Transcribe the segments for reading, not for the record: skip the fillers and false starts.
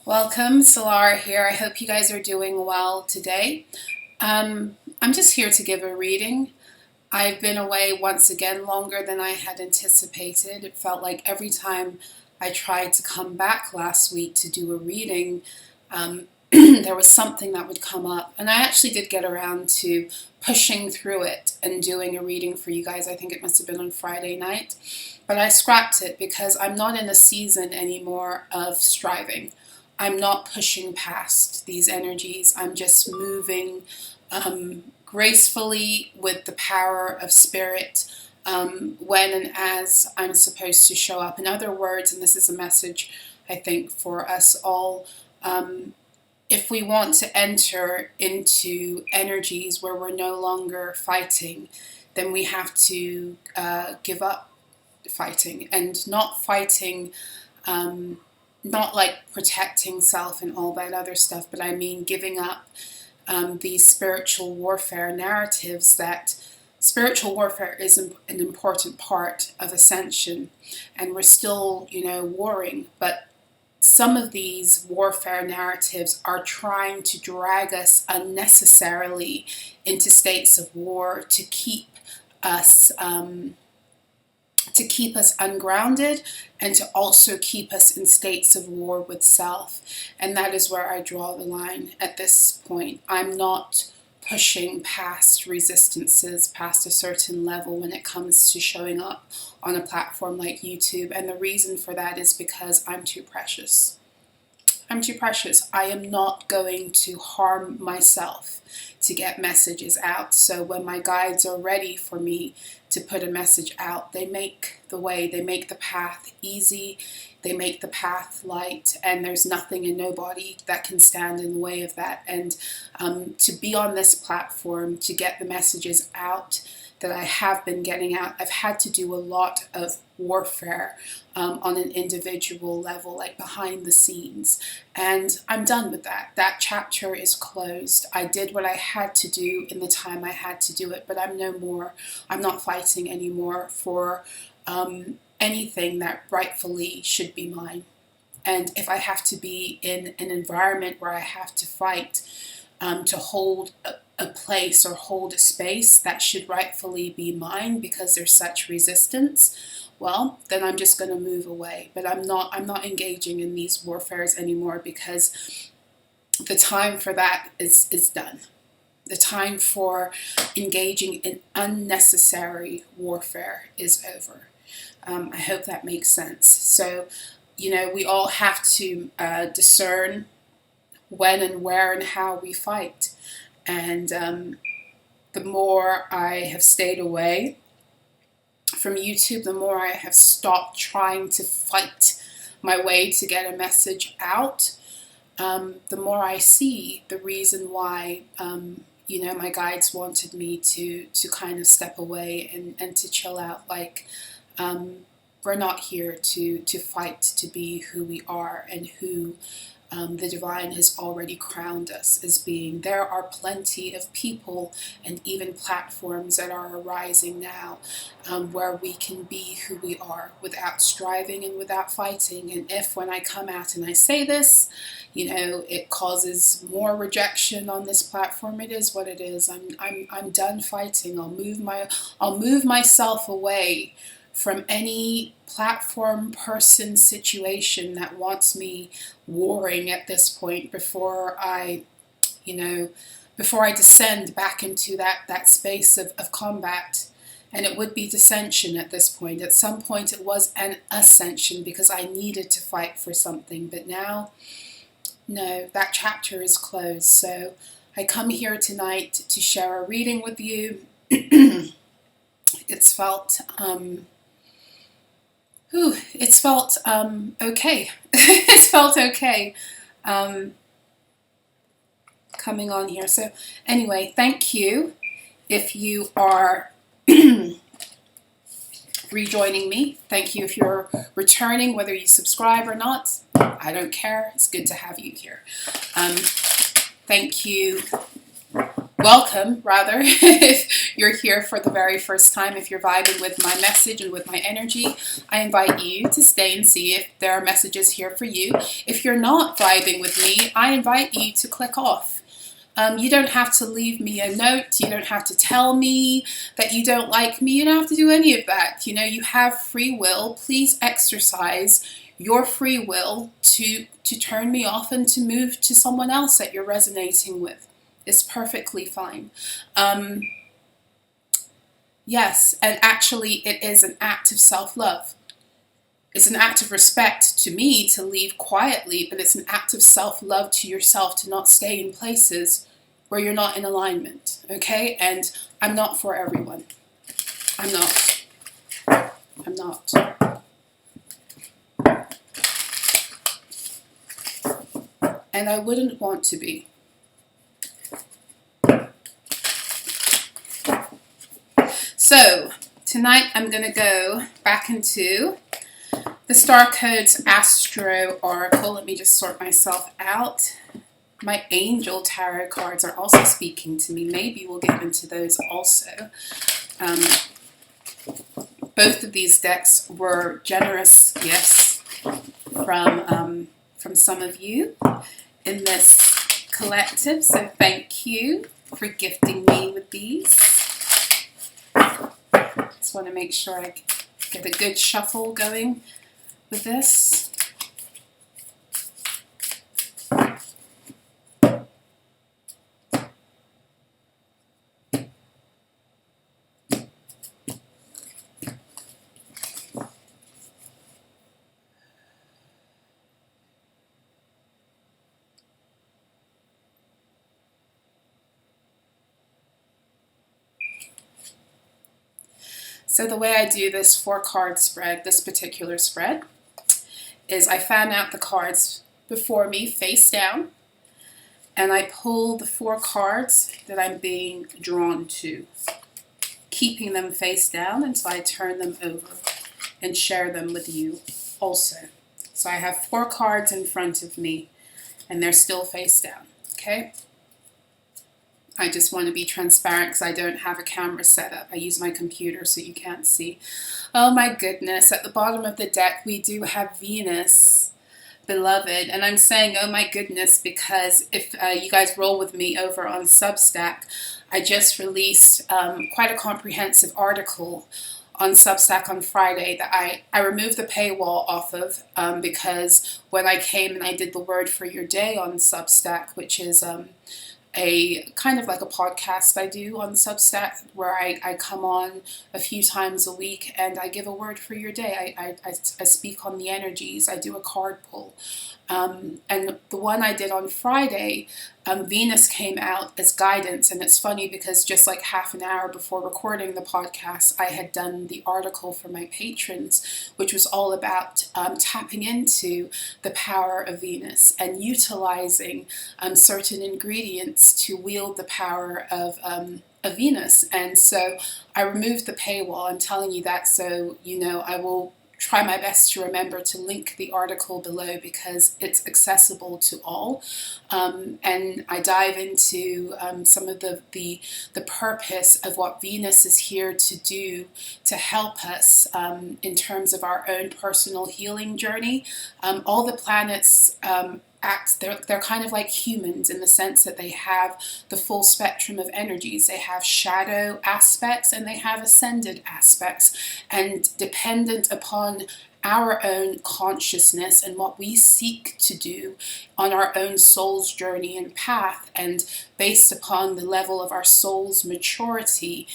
Welcome, Solarah here. I hope you guys are doing well today. I'm just here to give a reading. I've been away once again longer than I had anticipated. It felt like every time I tried to come back last week to do a reading, there was something that would come up. And I actually did get around to pushing through it and doing a reading for you guys. I think it must have been on Friday night. But I scrapped it because I'm not in a season anymore of striving. I'm not pushing past these energies. I'm just moving gracefully with the power of spirit when and as I'm supposed to show up. In other words, and this is a message, I think, for us all, if we want to enter into energies where we're no longer fighting, then we have to give up fighting, and not fighting not like protecting self and all that other stuff, but I mean giving up these spiritual warfare narratives. That spiritual warfare is an important part of ascension, and we're still, warring, but some of these warfare narratives are trying to drag us unnecessarily into states of war to keep us ungrounded, and to also keep us in states of war with self. And that is where I draw the line at this point. I'm not pushing past resistances, past a certain level when it comes to showing up on a platform like YouTube. And the reason for that is because I'm too precious. I'm too precious. I am not going to harm myself to get messages out. So when my guides are ready for me to put a message out, they make the way, they make the path easy, they make the path light, and there's nothing and nobody that can stand in the way of that. And to be on this platform, to get the messages out that I have been getting out, I've had to do a lot of warfare on an individual level, like behind the scenes. And I'm done with that. That chapter is closed. I did what I had to do in the time I had to do it, but I'm no more. I'm not fighting anymore for anything that rightfully should be mine. And if I have to be in an environment where I have to fight to hold a place or hold a space that should rightfully be mine because there's such resistance, well, then I'm just going to move away. But I'm not engaging in these warfares anymore, because the time for that is done. The time for engaging in unnecessary warfare is over. I hope that makes sense. So, we all have to discern when and where and how we fight. And the more I have stayed away from YouTube, the more I have stopped trying to fight my way to get a message out, the more I see the reason why my guides wanted me to kind of step away and to chill out. Like, we're not here to fight to be who we are and who the divine has already crowned us as being. There are plenty of people and even platforms that are arising now where we can be who we are without striving and without fighting. And if, when I come out and I say this, it causes more rejection on this platform, it is what it is. I'm done fighting. I'll move myself away from any platform, person, situation that wants me warring at this point before I descend back into that space of combat. And it would be dissension at this point. At some point it was an ascension because I needed to fight for something. But now, no, that chapter is closed. So I come here tonight to share a reading with you. It's felt okay. It's felt okay coming on here. So anyway, thank you if you are rejoining me. Thank you if you're returning, whether you subscribe or not. I don't care. It's good to have you here. Thank you welcome, rather, if you're here for the very first time. If you're vibing with my message and with my energy, I invite you to stay and see if there are messages here for you. If you're not vibing with me, I invite you to click off. You don't have to leave me a note. You don't have to tell me that you don't like me. You don't have to do any of that. You know, you have free will. Please exercise your free will to turn me off and to move to someone else that you're resonating with. It's perfectly fine. Yes, and actually it is an act of self-love. It's an act of respect to me to leave quietly, but it's an act of self-love to yourself to not stay in places where you're not in alignment, okay? And I'm not for everyone. I'm not. I'm not. And I wouldn't want to be. So, tonight I'm going to go back into the Star Codes Astro Oracle. Let me just sort myself out. My Angel Tarot cards are also speaking to me. Maybe we'll get into those also. Both of these decks were generous gifts from some of you in this collective. So thank you for gifting me with these. Just want to make sure I get a good shuffle going with this. So the way I do this 4-card spread, this particular spread, is I fan out the cards before me face down, and I pull the 4 cards that I'm being drawn to, keeping them face down until I turn them over and share them with you also. So I have 4 cards in front of me, and they're still face down, okay? I just want to be transparent because I don't have a camera set up. I use my computer so you can't see. Oh my goodness, at the bottom of the deck we do have Venus, beloved. And I'm saying oh my goodness because if you guys roll with me over on Substack, I just released quite a comprehensive article on Substack on Friday that I removed the paywall off of because when I came and I did the word for your day on Substack, which is a kind of like a podcast I do on Substack where I come on a few times a week and I give a word for your day. I speak on the energies. I do a card pull. And the one I did on Friday, Venus came out as guidance. And it's funny because just like half an hour before recording the podcast, I had done the article for my patrons, which was all about tapping into the power of Venus and utilizing certain ingredients to wield the power of Venus. And so I removed the paywall. I'm telling you that so you know I will try my best to remember to link the article below because it's accessible to all. And I dive into some of the purpose of what Venus is here to do to help us in terms of our own personal healing journey. All the planets they're kind of like humans in the sense that they have the full spectrum of energies. They have shadow aspects and they have ascended aspects. And dependent upon our own consciousness and what we seek to do on our own soul's journey and path, and based upon the level of our soul's maturity,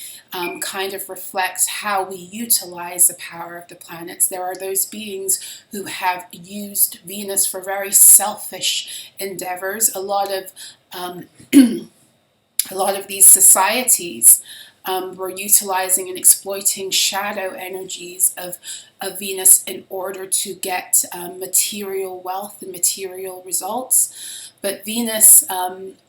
kind of reflects how we utilize the power of the planets. There are those beings who have used Venus for very selfish endeavors. A lot of these societies were utilizing and exploiting shadow energies of Venus in order to get material wealth and material results. But Venus,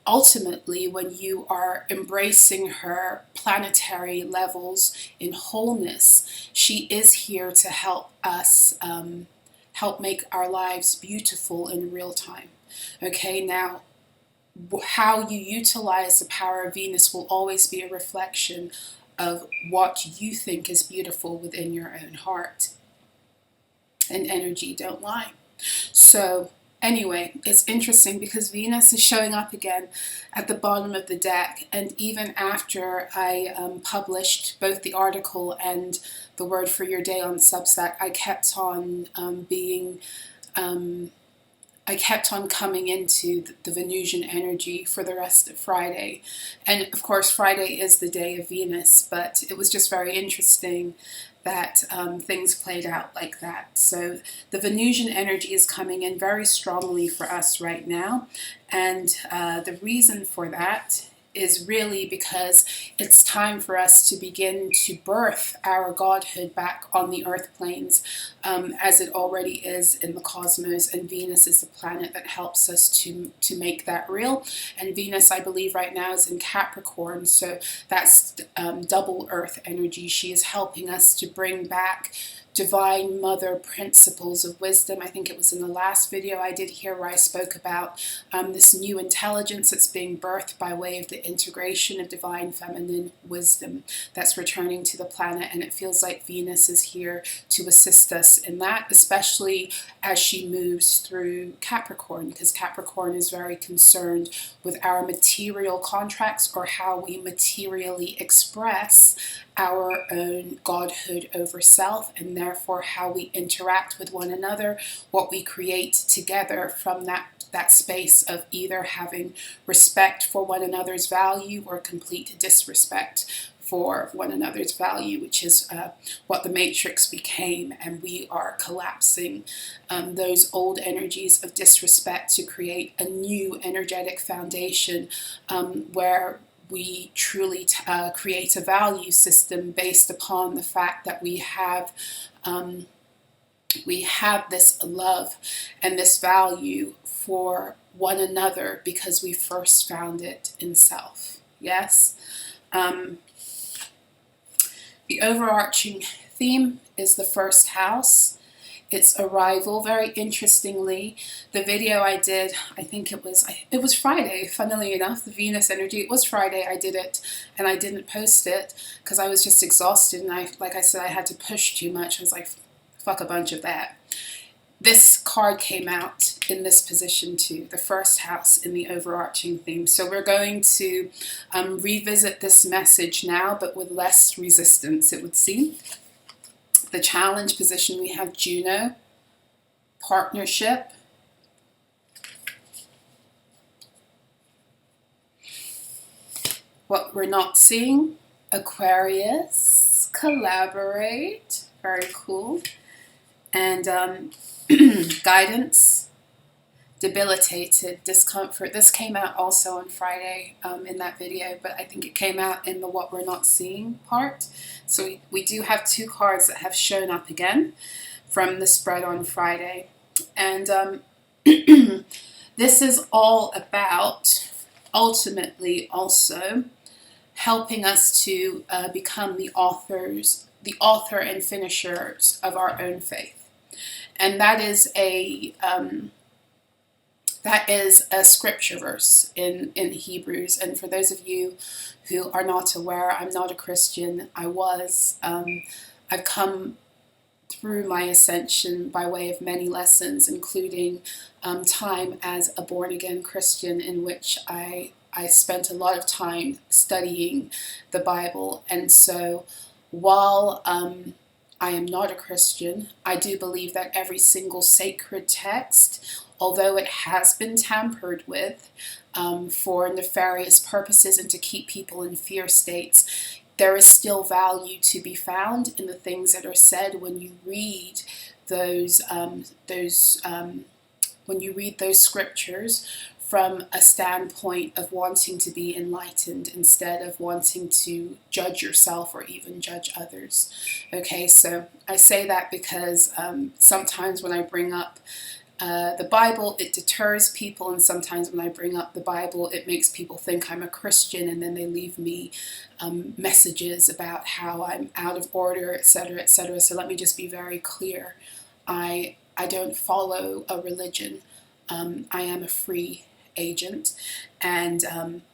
ultimately, when you are embracing her planetary levels in wholeness, she is here to help us, help make our lives beautiful in real time. Okay, now, how you utilize the power of Venus will always be a reflection of what you think is beautiful within your own heart. And energy don't lie. So anyway, it's interesting because Venus is showing up again at the bottom of the deck, and even after I published both the article and the word for your day on Substack, I kept on I kept on coming into the Venusian energy for the rest of Friday. And of course, Friday is the day of Venus, but it was just very interesting that things played out like that. So the Venusian energy is coming in very strongly for us right now. And the reason for that is really because it's time for us to begin to birth our godhood back on the earth planes, as it already is in the cosmos, and Venus is the planet that helps us to make that real. And Venus, I believe right now, is in Capricorn, so that's double earth energy. She is helping us to bring back divine mother principles of wisdom. I think it was in the last video I did here where I spoke about this new intelligence that's being birthed by way of the integration of divine feminine wisdom that's returning to the planet, and it feels like Venus is here to assist us in that, especially as she moves through Capricorn, because Capricorn is very concerned with our material contracts, or how we materially express our own godhood over self, and therefore how we interact with one another, what we create together from that space of either having respect for one another's value or complete disrespect for one another's value, which is what the Matrix became, and we are collapsing those old energies of disrespect to create a new energetic foundation where we truly create a value system based upon the fact that we have this love and this value for one another because we first found it in self. Yes? The overarching theme is the first house. Its arrival. Very interestingly, the video I did, I think it was Friday, funnily enough, the Venus energy, it was Friday I did it, and I didn't post it because I was just exhausted, and like I said, I had to push too much. I was like, fuck a bunch of that. This card came out in this position too, the first house in the overarching theme. So we're going to revisit this message now, but with less resistance, it would seem. The challenge position, we have Juno, partnership, what we're not seeing, Aquarius, collaborate, very cool, and guidance, debilitated, discomfort. This came out also on Friday in that video, but I think it came out in the what we're not seeing part. So we do have two cards that have shown up again from the spread on Friday. And this is all about, ultimately also, helping us to become the author and finishers of our own faith. And that is a scripture verse in Hebrews. And for those of you who are not aware, I'm not a Christian. I was. I've come through my ascension by way of many lessons, including time as a born-again Christian, in which I spent a lot of time studying the Bible. And so while I am not a Christian, I do believe that every single sacred text, although it has been tampered with for nefarious purposes and to keep people in fear states, there is still value to be found in the things that are said when you read those scriptures from a standpoint of wanting to be enlightened instead of wanting to judge yourself or even judge others. Okay, so I say that because sometimes when I bring up the Bible, it deters people, and sometimes when I bring up the Bible, it makes people think I'm a Christian, and then they leave me messages about how I'm out of order, etc., etc. So let me just be very clear. I don't follow a religion. I am a free agent, and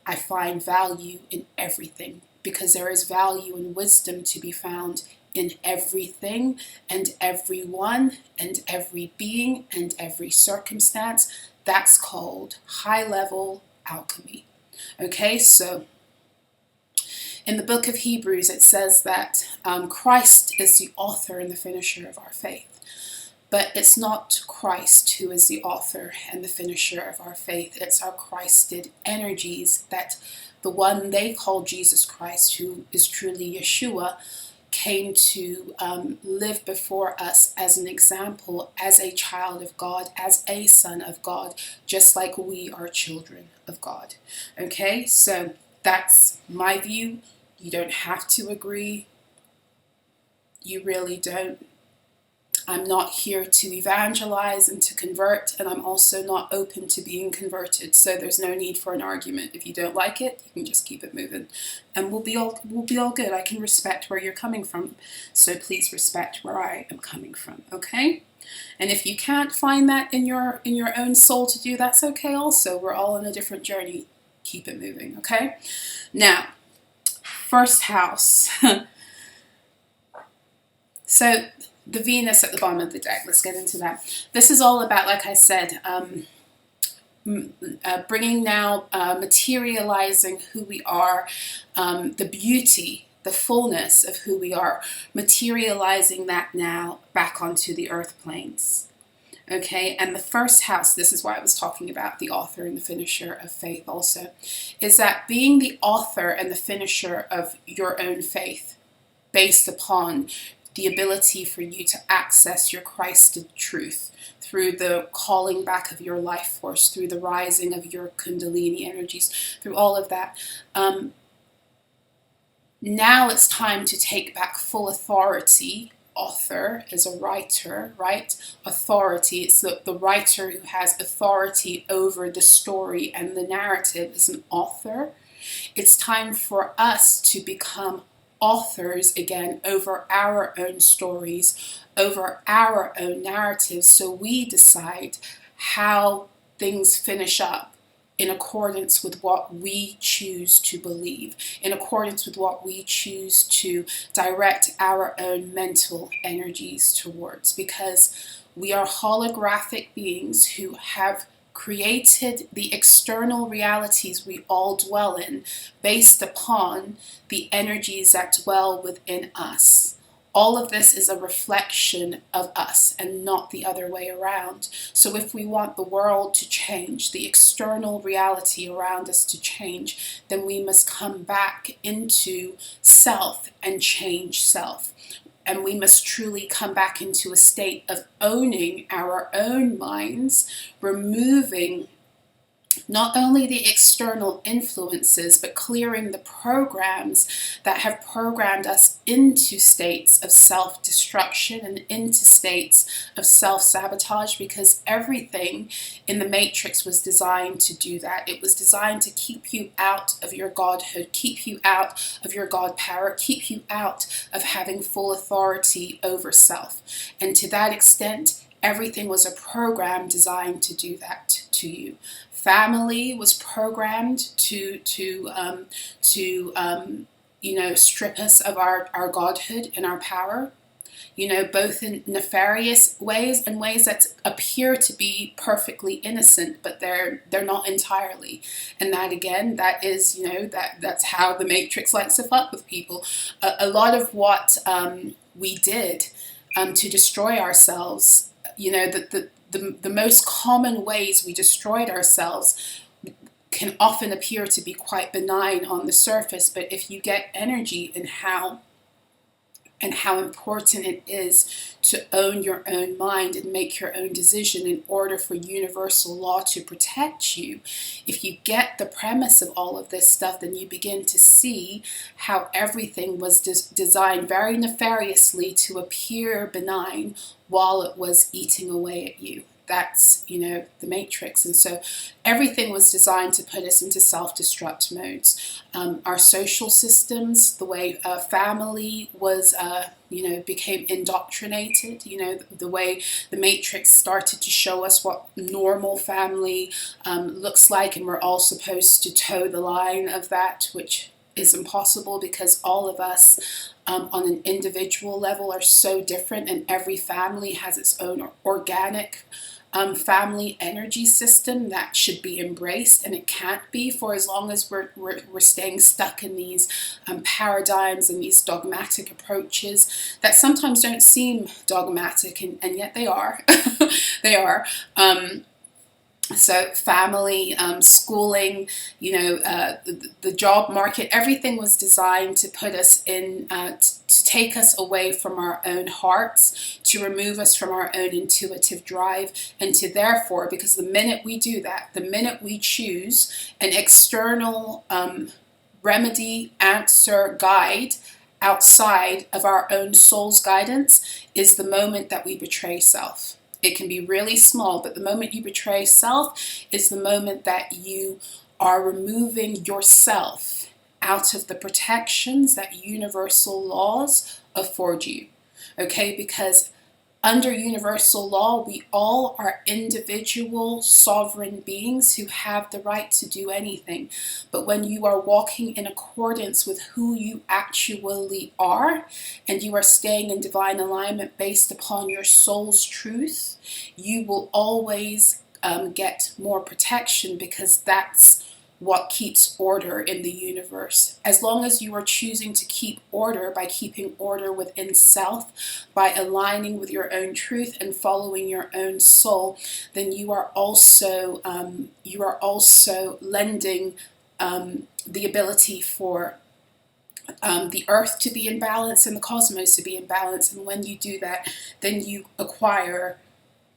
I find value in everything, because there is value and wisdom to be found in everything and everyone and every being and every circumstance. That's called high-level alchemy. Okay, so in the book of Hebrews, it says that Christ is the author and the finisher of our faith. But it's not Christ who is the author and the finisher of our faith. It's our Christed energies, that the one they call Jesus Christ, who is truly Yeshua, came to live before us as an example, as a child of God, as a son of God, just like we are children of God. Okay, so that's my view. You don't have to agree. You really don't. I'm not here to evangelize and to convert, and I'm also not open to being converted. So there's no need for an argument. If you don't like it, you can just keep it moving, and we'll be all good. I can respect where you're coming from, so please respect where I am coming from. Okay? And if you can't find that in your own soul to do, that's okay. Also, we're all on a different journey. Keep it moving. Okay? Now, first house. So the Venus at the bottom of the deck, let's get into that. This is all about, like I said, bringing now, materializing who we are, the beauty, the fullness of who we are, materializing that now back onto the earth planes. Okay, and the first house, this is why I was talking about the author and the finisher of faith also, is that being the author and the finisher of your own faith, based upon the ability for you to access your Christed truth through the calling back of your life force, through the rising of your Kundalini energies, through all of that. Now it's time to take back full authority. Author is a writer, right? Authority, it's the writer who has authority over the story and the narrative is an author. It's time for us to become authors again over our own stories, over our own narratives, so we decide how things finish up in accordance with what we choose to believe, in accordance with what we choose to direct our own mental energies towards, because we are holographic beings who have created the external realities we all dwell in based upon the energies that dwell within us. All of this is a reflection of us and not the other way around. So if we want the world to change, the external reality around us to change, then we must come back into self and change self. And we must truly come back into a state of owning our own minds, removing not only the external influences, but clearing the programs that have programmed us into states of self-destruction and into states of self-sabotage, because everything in the Matrix was designed to do that. It was designed to keep you out of your godhood, keep you out of your God power, keep you out of having full authority over self. And to that extent, everything was a program designed to do that to you. Family was programmed to strip us of our godhood and our power, both in nefarious ways and ways that appear to be perfectly innocent, but they're not entirely. And that again, that is, that's how the Matrix likes to fuck with people. A lot of what we did to destroy ourselves, the most common ways we destroyed ourselves can often appear to be quite benign on the surface, but if you get energy in how important it is to own your own mind and make your own decision in order for universal law to protect you, if you get the premise of all of this stuff, then you begin to see how everything was designed very nefariously to appear benign while it was eating away at you. that's, you know, the matrix. And so everything was designed to put us into self-destruct modes. Our social systems, the way family was, you know, became indoctrinated, you know, the way the matrix started to show us what normal family looks like, and we're all supposed to toe the line of that, which is impossible because all of us on an individual level are so different, and every family has its own organic family energy system that should be embraced, and it can't be for as long as we're staying stuck in these paradigms and these dogmatic approaches that sometimes don't seem dogmatic, and yet they are. They are. So family, schooling, you know, the job market, everything was designed to put us in, to take us away from our own hearts, to remove us from our own intuitive drive, and to therefore, because the minute we do that, the minute we choose an external remedy, answer, guide outside of our own soul's guidance, is the moment that we betray self. It can be really small, but the moment you betray self is the moment that you are removing yourself out of the protections that universal laws afford you. Okay, because under universal law, we all are individual sovereign beings who have the right to do anything. But when you are walking in accordance with who you actually are, and you are staying in divine alignment based upon your soul's truth, you will always get more protection, because that's what keeps order in the universe. As long as you are choosing to keep order by keeping order within self, by aligning with your own truth and following your own soul, then you are also lending the ability for the earth to be in balance and the cosmos to be in balance. And when you do that, then you acquire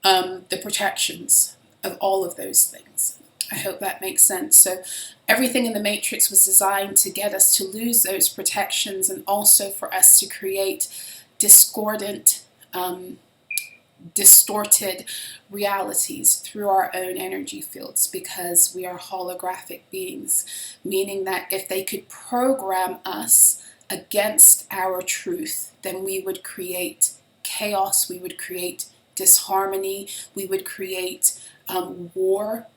the protections of all of those things. I hope that makes sense. So everything in the matrix was designed to get us to lose those protections, and also for us to create discordant, distorted realities through our own energy fields, because we are holographic beings, meaning that if they could program us against our truth, then we would create chaos, we would create disharmony, we would create war.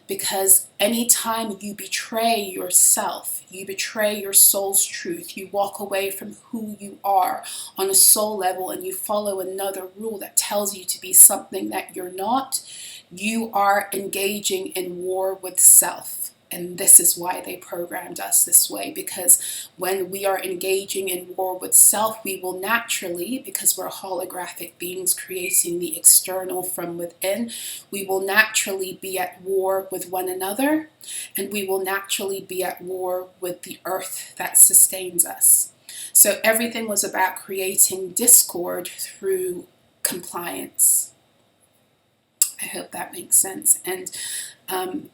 Because anytime you betray yourself, you betray your soul's truth, you walk away from who you are on a soul level, and you follow another rule that tells you to be something that you're not, you are engaging in war with self. And this is why they programmed us this way, because when we are engaging in war with self, we will naturally, because we're holographic beings creating the external from within, we will naturally be at war with one another, and we will naturally be at war with the earth that sustains us. So everything was about creating discord through compliance. I hope that makes sense. And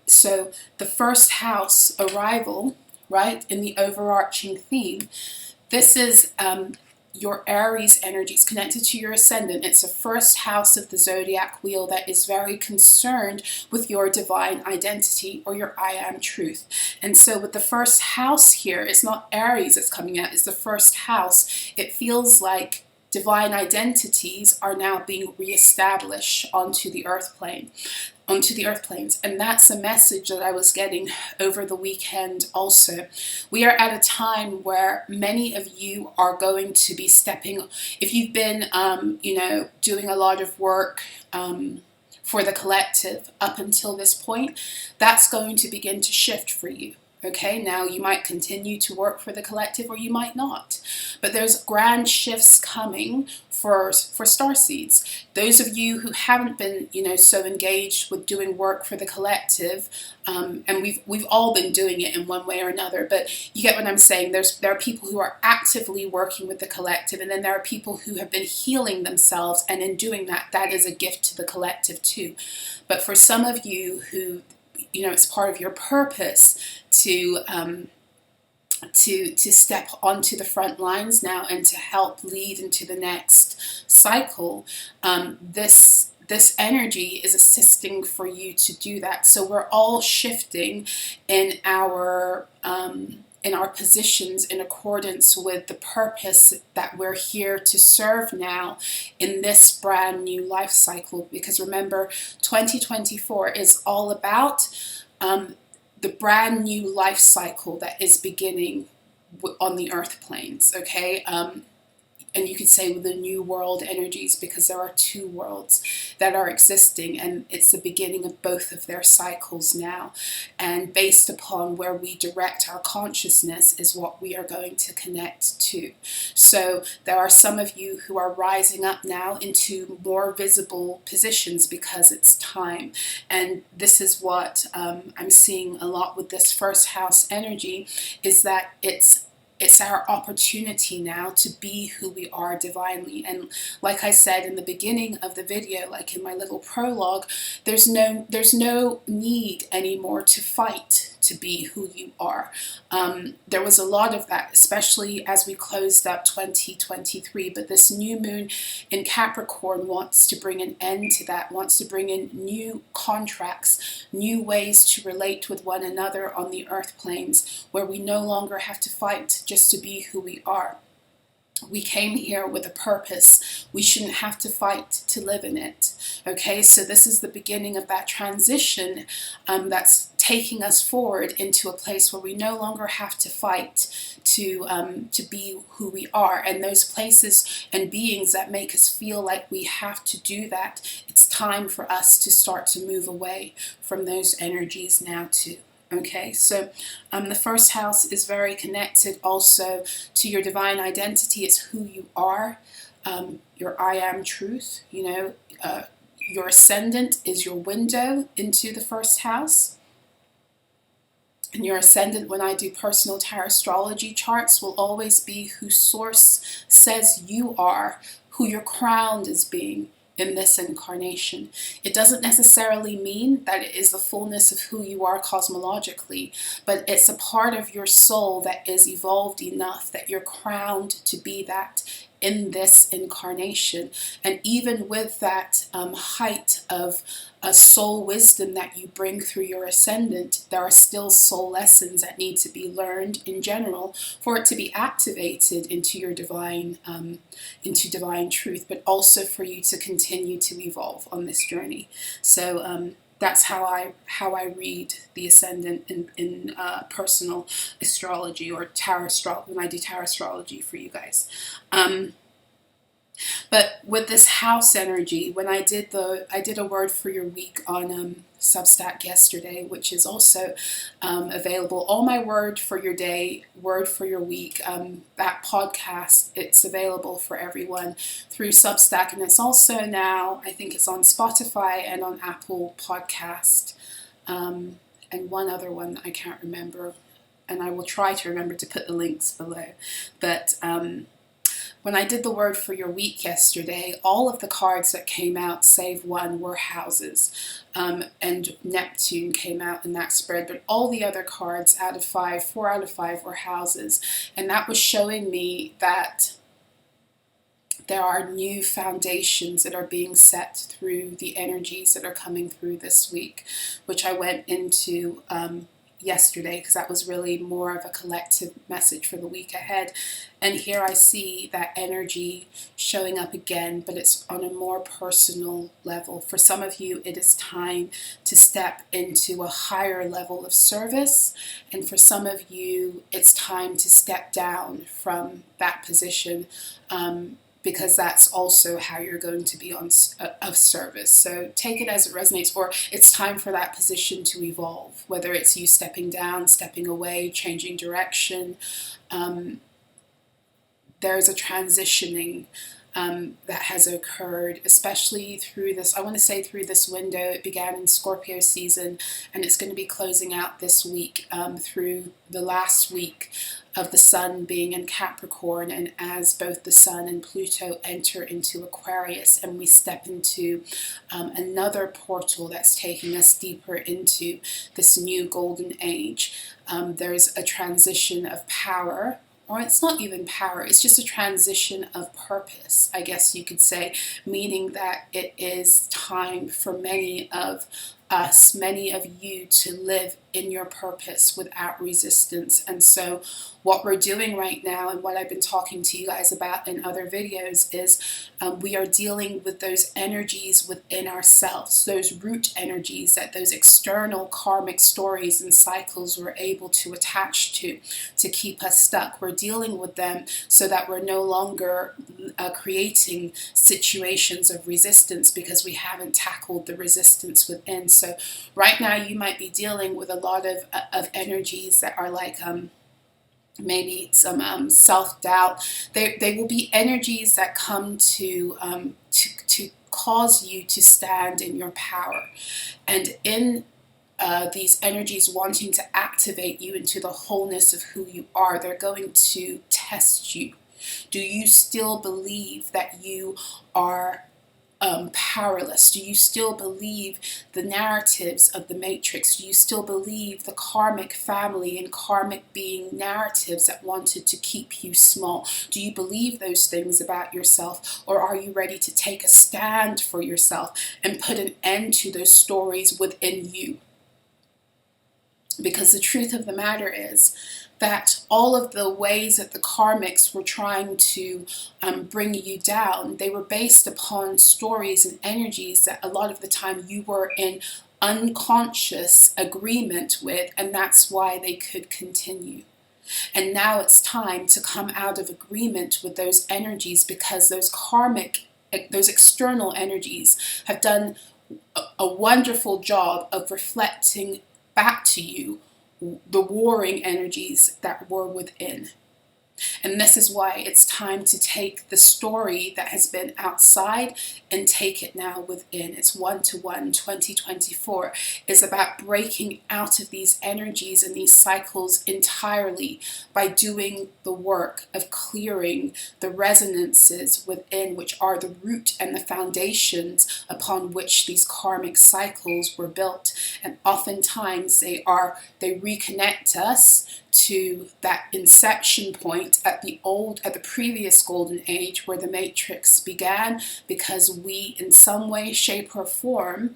so the first house arrival, right, in the overarching theme, this is your Aries energy. It's connected to your ascendant. It's the first house of the zodiac wheel that is very concerned with your divine identity, or your I am truth. And so with the first house here, it's not Aries that's coming out, it's the first house. It feels like divine identities are now being reestablished onto the earth plane, onto the earth planes. And that's a message that I was getting over the weekend also. We are at a time where many of you are going to be stepping, if you've been, doing a lot of work for the collective up until this point, that's going to begin to shift for you. Okay, now you might continue to work for the collective, or you might not. But there's grand shifts coming for starseeds. Those of you who haven't been, so engaged with doing work for the collective, and we've all been doing it in one way or another. But you get what I'm saying. There are people who are actively working with the collective, and then there are people who have been healing themselves, and in doing that, that is a gift to the collective too. But for some of you who, it's part of your purpose to step onto the front lines now and to help lead into the next cycle. This this energy is assisting for you to do that. So we're all shifting in our positions in accordance with the purpose that we're here to serve now in this brand new life cycle. Because remember, 2024 is all about the brand new life cycle that is beginning on the earth planes, okay? And you could say with the new world energies, because there are two worlds that are existing, and it's the beginning of both of their cycles now. And based upon where we direct our consciousness is what we are going to connect to. So there are some of you who are rising up now into more visible positions because it's time. And this is what I'm seeing a lot with this first house energy, is that it's our opportunity now to be who we are divinely. And like I said in the beginning of the video, like in my little prologue, there's no need anymore to fight to be who you are. There was a lot of that, especially as we closed up 2023, but this new moon in Capricorn wants to bring an end to that, wants to bring in new contracts, new ways to relate with one another on the earth planes, where we no longer have to fight just to be who we are. We came here with a purpose. We shouldn't have to fight to live in it. Okay, so this is the beginning of that transition that's taking us forward into a place where we no longer have to fight to be who we are. And those places and beings that make us feel like we have to do that, it's time for us to start to move away from those energies now too. Okay, so the first house is very connected also to your divine identity. It's who you are, your I am truth. You know, your ascendant is your window into the first house. And your ascendant, when I do personal tarot astrology charts, will always be who Source says you are, who you're crowned as being in this incarnation. It doesn't necessarily mean that it is the fullness of who you are cosmologically, but it's a part of your soul that is evolved enough that you're crowned to be that in this incarnation. And even with that height of a soul wisdom that you bring through your ascendant, there are still soul lessons that need to be learned in general for it to be activated into your divine truth, but also for you to continue to evolve on this journey. So that's how I read the ascendant in personal astrology or tarot astrology, when I do tarot astrology for you guys. But with this house energy, when I did a word for your week on Substack yesterday, which is also available. All my word for your day, word for your week, that podcast, it's available for everyone through Substack, and it's also now, I think it's on Spotify and on Apple Podcast, and one other one I can't remember, and I will try to remember to put the links below. But when I did the word for your week yesterday, all of the cards that came out, save one, were houses. And Neptune came out in that spread, but all the other cards out of 5, 4 out of 5 were houses. And that was showing me that there are new foundations that are being set through the energies that are coming through this week, which I went into yesterday, because that was really more of a collective message for the week ahead. And here I see that energy showing up again, but it's on a more personal level. For some of you, it is time to step into a higher level of service. And for some of you, it's time to step down from that position, because that's also how you're going to be of service. So take it as it resonates, or it's time for that position to evolve, whether it's you stepping down, stepping away, changing direction. There's a transitioning that has occurred, especially through this, I want to say through this window. It began in Scorpio season, and it's going to be closing out this week through the last week of the sun being in Capricorn, and as both the sun and Pluto enter into Aquarius, and we step into another portal that's taking us deeper into this new golden age. There's a transition of power or it's not even power, it's just a transition of purpose, I guess you could say, meaning that it is time for many of us, many of you, to live in your purpose without resistance. And so what we're doing right now, and what I've been talking to you guys about in other videos, is we are dealing with those energies within ourselves, those root energies that those external karmic stories and cycles were able to attach to keep us stuck. We're dealing with them so that we're no longer creating situations of resistance, because we haven't tackled the resistance within. So right now you might be dealing with a lot of energies that are like maybe some self-doubt. They will be energies that come to cause you to stand in your power, and in these energies wanting to activate you into the wholeness of who you are, they're going to test you. Do you still believe that you are powerless? Do you still believe the narratives of the Matrix? Do you still believe the karmic family and karmic being narratives that wanted to keep you small? Do you believe those things about yourself, or are you ready to take a stand for yourself and put an end to those stories within you? Because the truth of the matter is that all of the ways that the karmics were trying to bring you down, they were based upon stories and energies that a lot of the time you were in unconscious agreement with, and that's why they could continue. And now it's time to come out of agreement with those energies, because those external energies have done a wonderful job of reflecting back to you the warring energies that were within. And this is why it's time to take the story that has been outside and take it now within. It's 1-to-1. 2024 is about breaking out of these energies and these cycles entirely by doing the work of clearing the resonances within, which are the root and the foundations upon which these karmic cycles were built. And oftentimes they reconnect us to that inception point at the previous golden age where the Matrix began, because we in some way, shape or form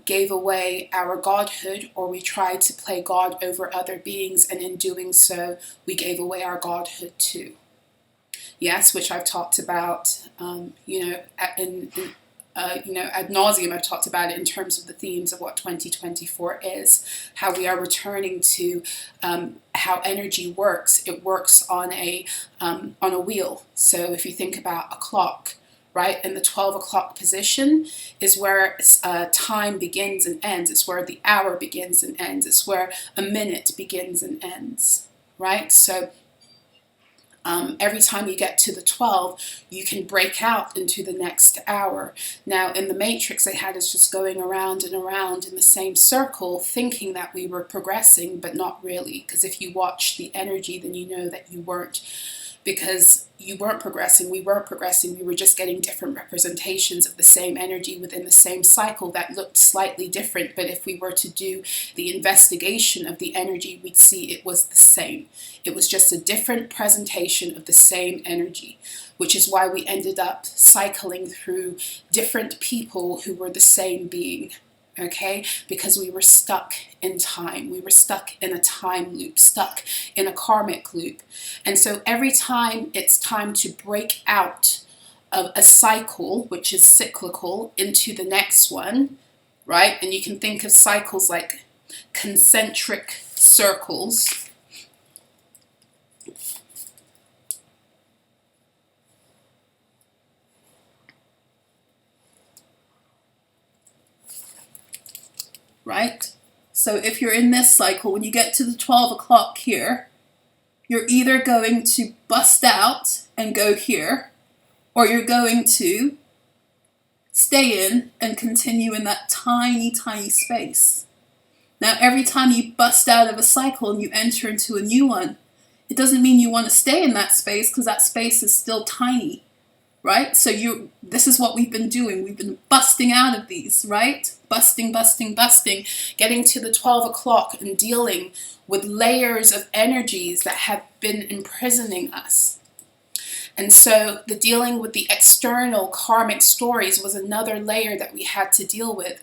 gave away our godhood, or we tried to play God over other beings, and in doing so we gave away our godhood too. Yes, which I've talked about ad nauseum. I've talked about it in terms of the themes of what 2024 is, how we are returning to how energy works. It works on a wheel. So if you think about a clock, right, and the 12 o'clock position is where time begins and ends. It's where the hour begins and ends. It's where a minute begins and ends, right? So every time you get to the 12, you can break out into the next hour. Now, in the Matrix, they had us just going around and around in the same circle, thinking that we were progressing, but not really. Because if you watch the energy, then you know that you weren't. Because you weren't progressing, we weren't progressing, we were just getting different representations of the same energy within the same cycle that looked slightly different. But if we were to do the investigation of the energy, we'd see it was the same. It was just a different presentation of the same energy, which is why we ended up cycling through different people who were the same being. Okay, because we were stuck in time. We were stuck in a time loop, stuck in a karmic loop. And so every time it's time to break out of a cycle, which is cyclical, into the next one, right? And you can think of cycles like concentric circles. Right? So if you're in this cycle, when you get to the 12 o'clock here, you're either going to bust out and go here, or you're going to stay in and continue in that tiny, tiny space. Now, every time you bust out of a cycle and you enter into a new one, it doesn't mean you want to stay in that space, because that space is still tiny. right? So this is what we've been doing. We've been busting out of these, right? Busting, getting to the 12 o'clock and dealing with layers of energies that have been imprisoning us. And so the dealing with the external karmic stories was another layer that we had to deal with.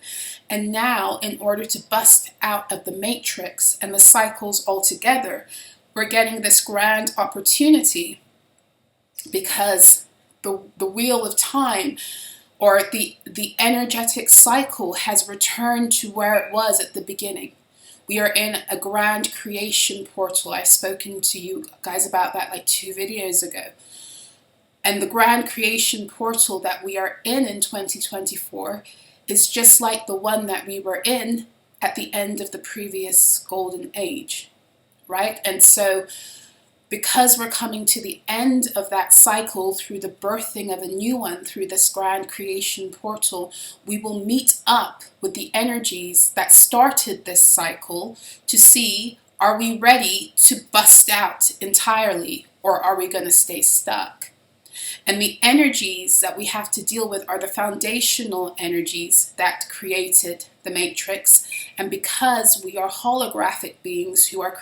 And now, in order to bust out of the matrix and the cycles altogether, we're getting this grand opportunity, because the wheel of time, or the energetic cycle, has returned to where it was at the beginning. We are in a grand creation portal. I've spoken to you guys about that like 2 videos ago. And the grand creation portal that we are in 2024 is just like the one that we were in at the end of the previous golden age, right? And so because we're coming to the end of that cycle through the birthing of a new one, through this grand creation portal, we will meet up with the energies that started this cycle to see, are we ready to bust out entirely, or are we going to stay stuck? And the energies that we have to deal with are the foundational energies that created the matrix. And because we are holographic beings who have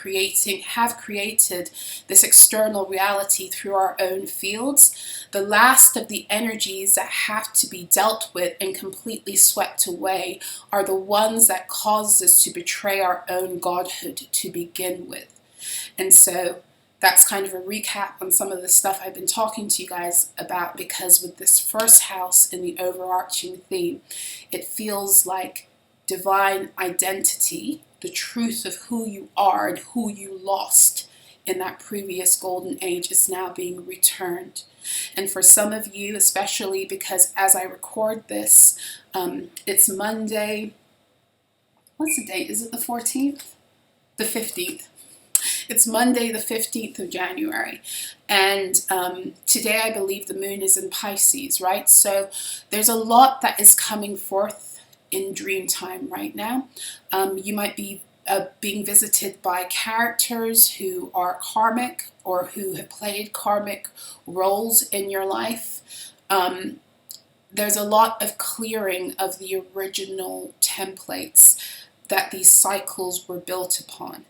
created this external reality through our own fields, the last of the energies that have to be dealt with and completely swept away are the ones that cause us to betray our own godhood to begin with. And so that's kind of a recap on some of the stuff I've been talking to you guys about, because with this first house in the overarching theme, it feels like divine identity, the truth of who you are and who you lost in that previous golden age, is now being returned. And for some of you, especially because as I record this, it's Monday. What's the date? Is it the 14th? The 15th. It's Monday, the 15th of January. And today, I believe the moon is in Pisces, right? So there's a lot that is coming forth in dream time right now. You might be being visited by characters who are karmic or who have played karmic roles in your life. There's a lot of clearing of the original templates that these cycles were built upon.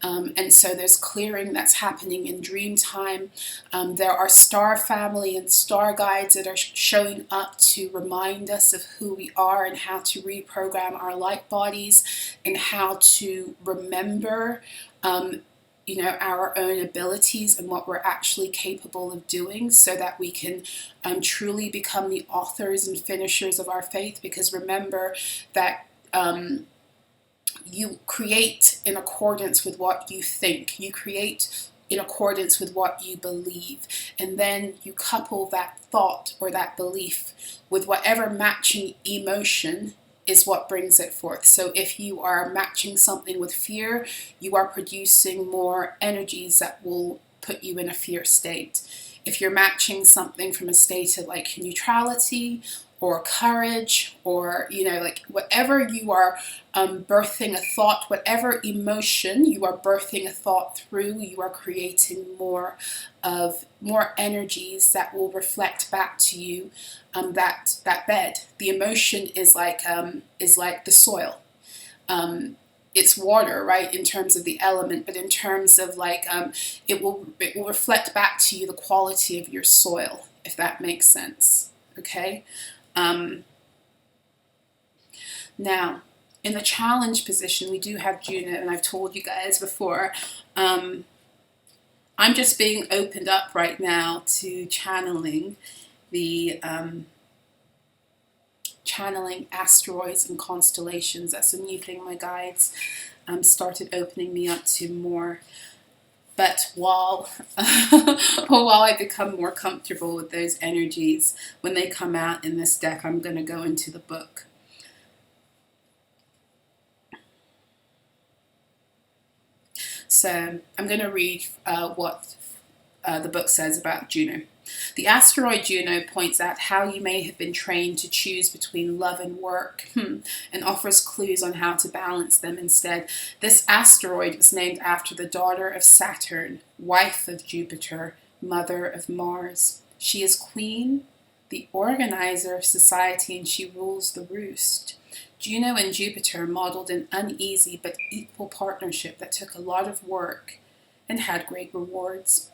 And so there's clearing that's happening in dream time. There are star family and star guides that are showing up to remind us of who we are and how to reprogram our light bodies and how to remember our own abilities and what we're actually capable of doing, so that we can truly become the authors and finishers of our faith. Because remember that you create in accordance with what you think. You create in accordance with what you believe. And then you couple that thought or that belief with whatever matching emotion is what brings it forth. So if you are matching something with fear, you are producing more energies that will put you in a fear state. If you're matching something from a state of like neutrality or courage, or like whatever you are birthing a thought, whatever emotion you are birthing a thought through, you are creating more energies that will reflect back to you that bed. The emotion is like the soil. It's water, right, in terms of the element, but in terms of like it will reflect back to you the quality of your soil, if that makes sense. Okay. Now, in the challenge position, we do have Juno, and I've told you guys before, I'm just being opened up right now to channeling the channeling asteroids and constellations. That's a new thing my guides started opening me up to more. But while I become more comfortable with those energies, when they come out in this deck, I'm going to go into the book. So I'm going to read what the book says about Juno. The asteroid Juno points out how you may have been trained to choose between love and work, and offers clues on how to balance them instead. This asteroid was named after the daughter of Saturn, wife of Jupiter, mother of Mars. She is queen the organizer of society, and she rules the roost. Juno and Jupiter modeled an uneasy but equal partnership that took a lot of work and had great rewards.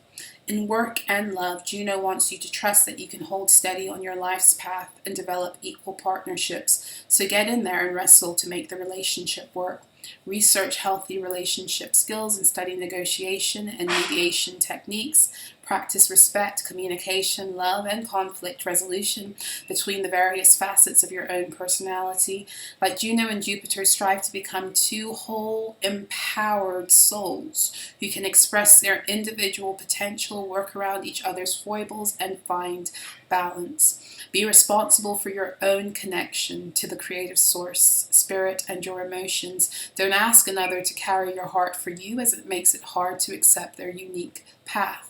In work and love, Juno wants you to trust that you can hold steady on your life's path and develop equal partnerships. So get in there and wrestle to make the relationship work. Research healthy relationship skills and study negotiation and mediation techniques. Practice respect, communication, love, and conflict resolution between the various facets of your own personality. Like Juno and Jupiter, strive to become two whole, empowered souls who can express their individual potential, work around each other's foibles, and find balance. Be responsible for your own connection to the creative source, spirit, and your emotions. Don't ask another to carry your heart for you, as it makes it hard to accept their unique path.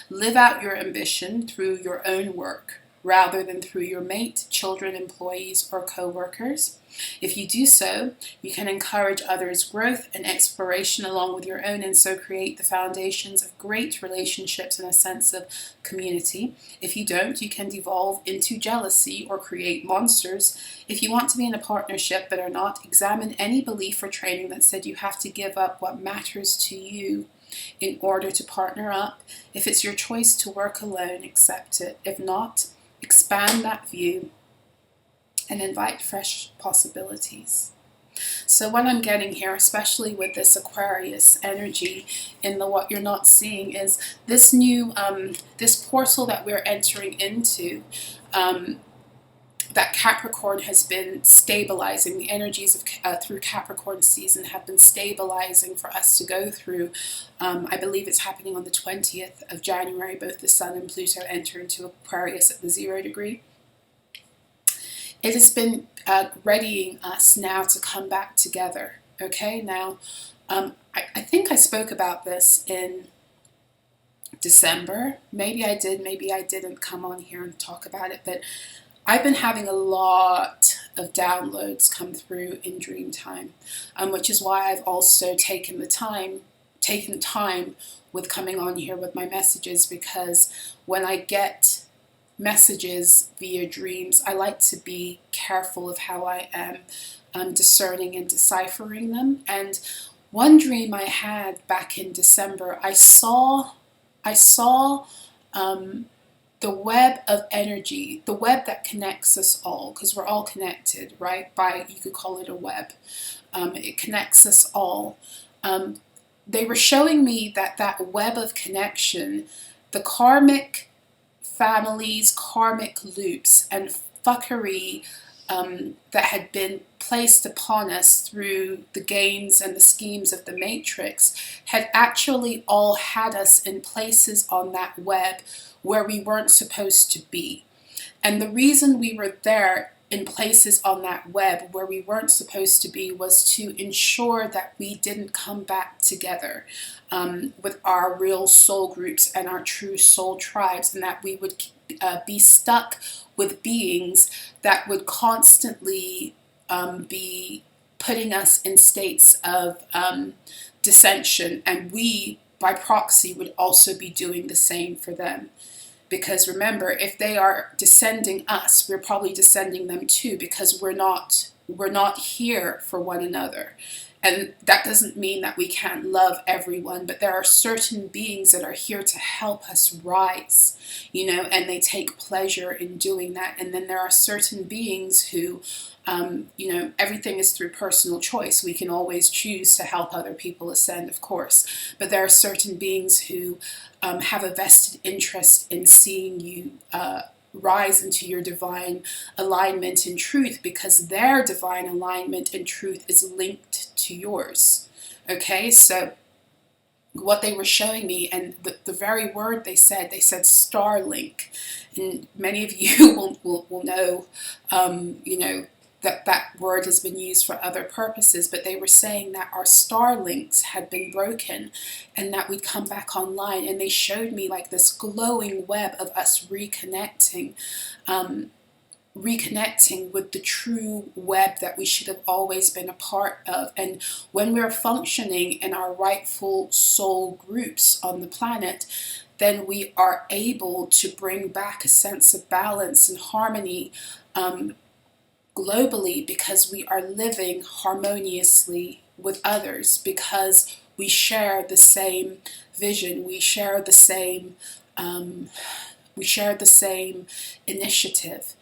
Live out your ambition through your own work, rather than through your mate, children, employees, or co-workers. If you do so, you can encourage others' growth and exploration along with your own, and so create the foundations of great relationships and a sense of community. If you don't, you can devolve into jealousy or create monsters. If you want to be in a partnership but are not, examine any belief or training that said you have to give up what matters to you in order to partner up. If it's your choice to work alone, accept it. If not, expand that view and invite fresh possibilities. So what I'm getting here, especially with this Aquarius energy in the what you're not seeing, is this new, this portal that we're entering into, that Capricorn has been stabilizing. The energies of through Capricorn season have been stabilizing for us to go through. I believe it's happening on the 20th of January. Both the Sun and Pluto enter into Aquarius at the 0 degree. It has been readying us now to come back together. Okay, now I think I spoke about this in December. Maybe I did, maybe I didn't come on here and talk about it, but I've been having a lot of downloads come through in dream time, which is why I've also taken time with coming on here with my messages, because when I get messages via dreams, I like to be careful of how I am discerning and deciphering them. And one dream I had back in December, I saw the web of energy, the web that connects us all, because we're all connected, right? You could call it a web. It connects us all. They were showing me that web of connection, the karmic families, karmic loops, and fuckery that had been placed upon us through the games and the schemes of the Matrix had actually all had us in places on that web where we weren't supposed to be. And the reason we were there in places on that web where we weren't supposed to be was to ensure that we didn't come back together with our real soul groups and our true soul tribes, and that we would be stuck with beings that would constantly be putting us in states of dissension, and we, by proxy, would also be doing the same for them. Because remember, if they are descending us, we're probably descending them too, because we're not here for one another. And that doesn't mean that we can't love everyone, but there are certain beings that are here to help us rise, and they take pleasure in doing that. And then there are certain beings who, everything is through personal choice. We can always choose to help other people ascend, of course. But there are certain beings who have a vested interest in seeing you rise into your divine alignment and truth, because their divine alignment and truth is linked to yours. Okay, so what they were showing me, and the very word they said Starlink, and many of you will know, that word has been used for other purposes, but they were saying that our Starlinks had been broken and that we'd come back online, and they showed me like this glowing web of us reconnecting reconnecting with the true web that we should have always been a part of. And when we're functioning in our rightful soul groups on the planet, then we are able to bring back a sense of balance and harmony globally, because we are living harmoniously with others, because we share the same vision, we share the same initiative.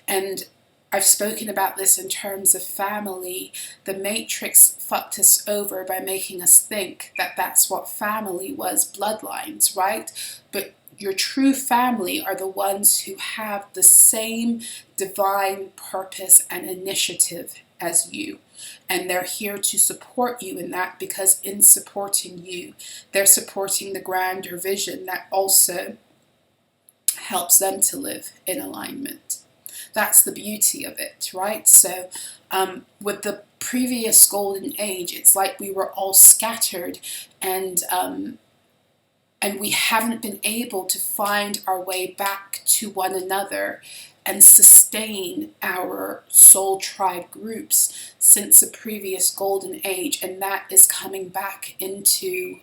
And I've spoken about this in terms of family. The Matrix fucked us over by making us think that that's what family was, bloodlines, right? But your true family are the ones who have the same divine purpose and initiative as you. And they're here to support you in that, because in supporting you, they're supporting the grander vision that also helps them to live in alignment. That's the beauty of it, right? So with the previous golden age, it's like we were all scattered, and we haven't been able to find our way back to one another and sustain our soul tribe groups since the previous golden age. And that is coming back into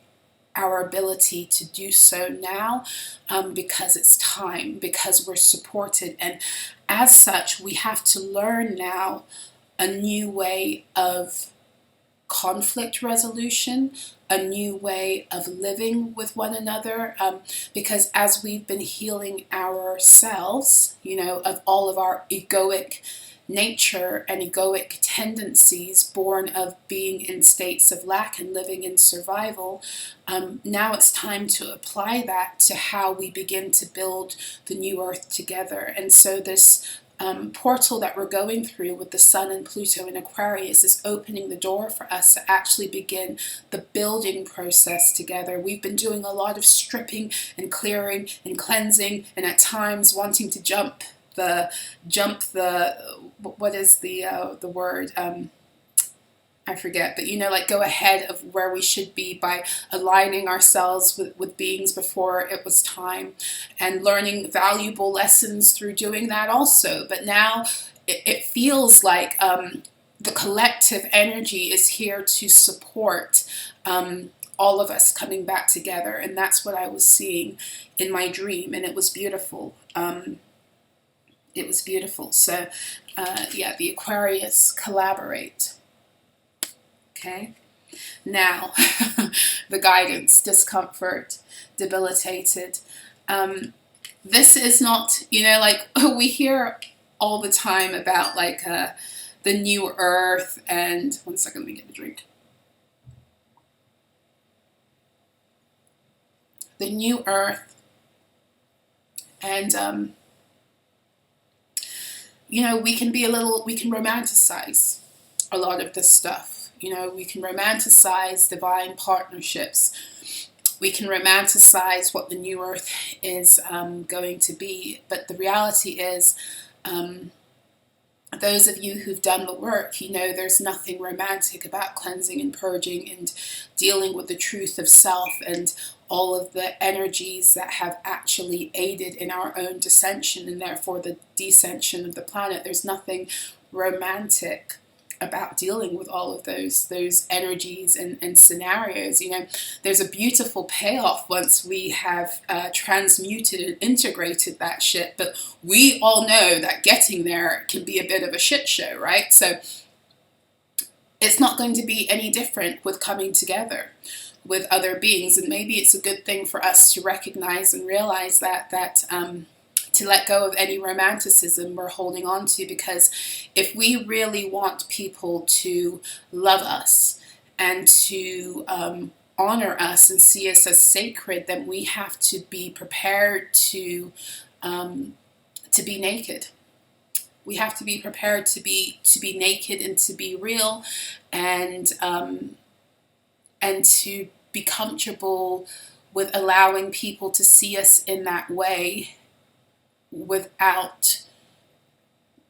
our ability to do so now, because it's time, because we're supported. And as such, we have to learn now a new way of conflict resolution, a new way of living with one another, because as we've been healing ourselves, of all of our egoic nature and egoic tendencies born of being in states of lack and living in survival, now it's time to apply that to how we begin to build the new earth together. And so this portal that we're going through with the Sun and Pluto in Aquarius is opening the door for us to actually begin the building process together. We've been doing a lot of stripping and clearing and cleansing, and at times wanting to jump the what is the word? I forget, but like go ahead of where we should be by aligning ourselves with beings before it was time, and learning valuable lessons through doing that also. But now it feels like the collective energy is here to support all of us coming back together. And that's what I was seeing in my dream, and it was beautiful. It was beautiful. So yeah, the Aquarius collaborate. Okay, now the guidance, discomfort, debilitated. This is not, like we hear all the time about like the new earth, and one second, let me get a drink. The new earth, and we can romanticize a lot of this stuff. We can romanticize divine partnerships. We can romanticize what the new earth is going to be. But the reality is, those of you who've done the work, there's nothing romantic about cleansing and purging and dealing with the truth of self and all of the energies that have actually aided in our own dissension and therefore the descension of the planet. There's nothing romantic about dealing with all of those energies and scenarios. There's a beautiful payoff once we have transmuted and integrated that shit, but we all know that getting there can be a bit of a shit show, right? So it's not going to be any different with coming together with other beings. And maybe it's a good thing for us to recognize and realize that to let go of any romanticism we're holding on to, because if we really want people to love us and to honor us and see us as sacred, then we have to be prepared to be naked. We have to be prepared to be naked and to be real, and to be comfortable with allowing people to see us in that way, without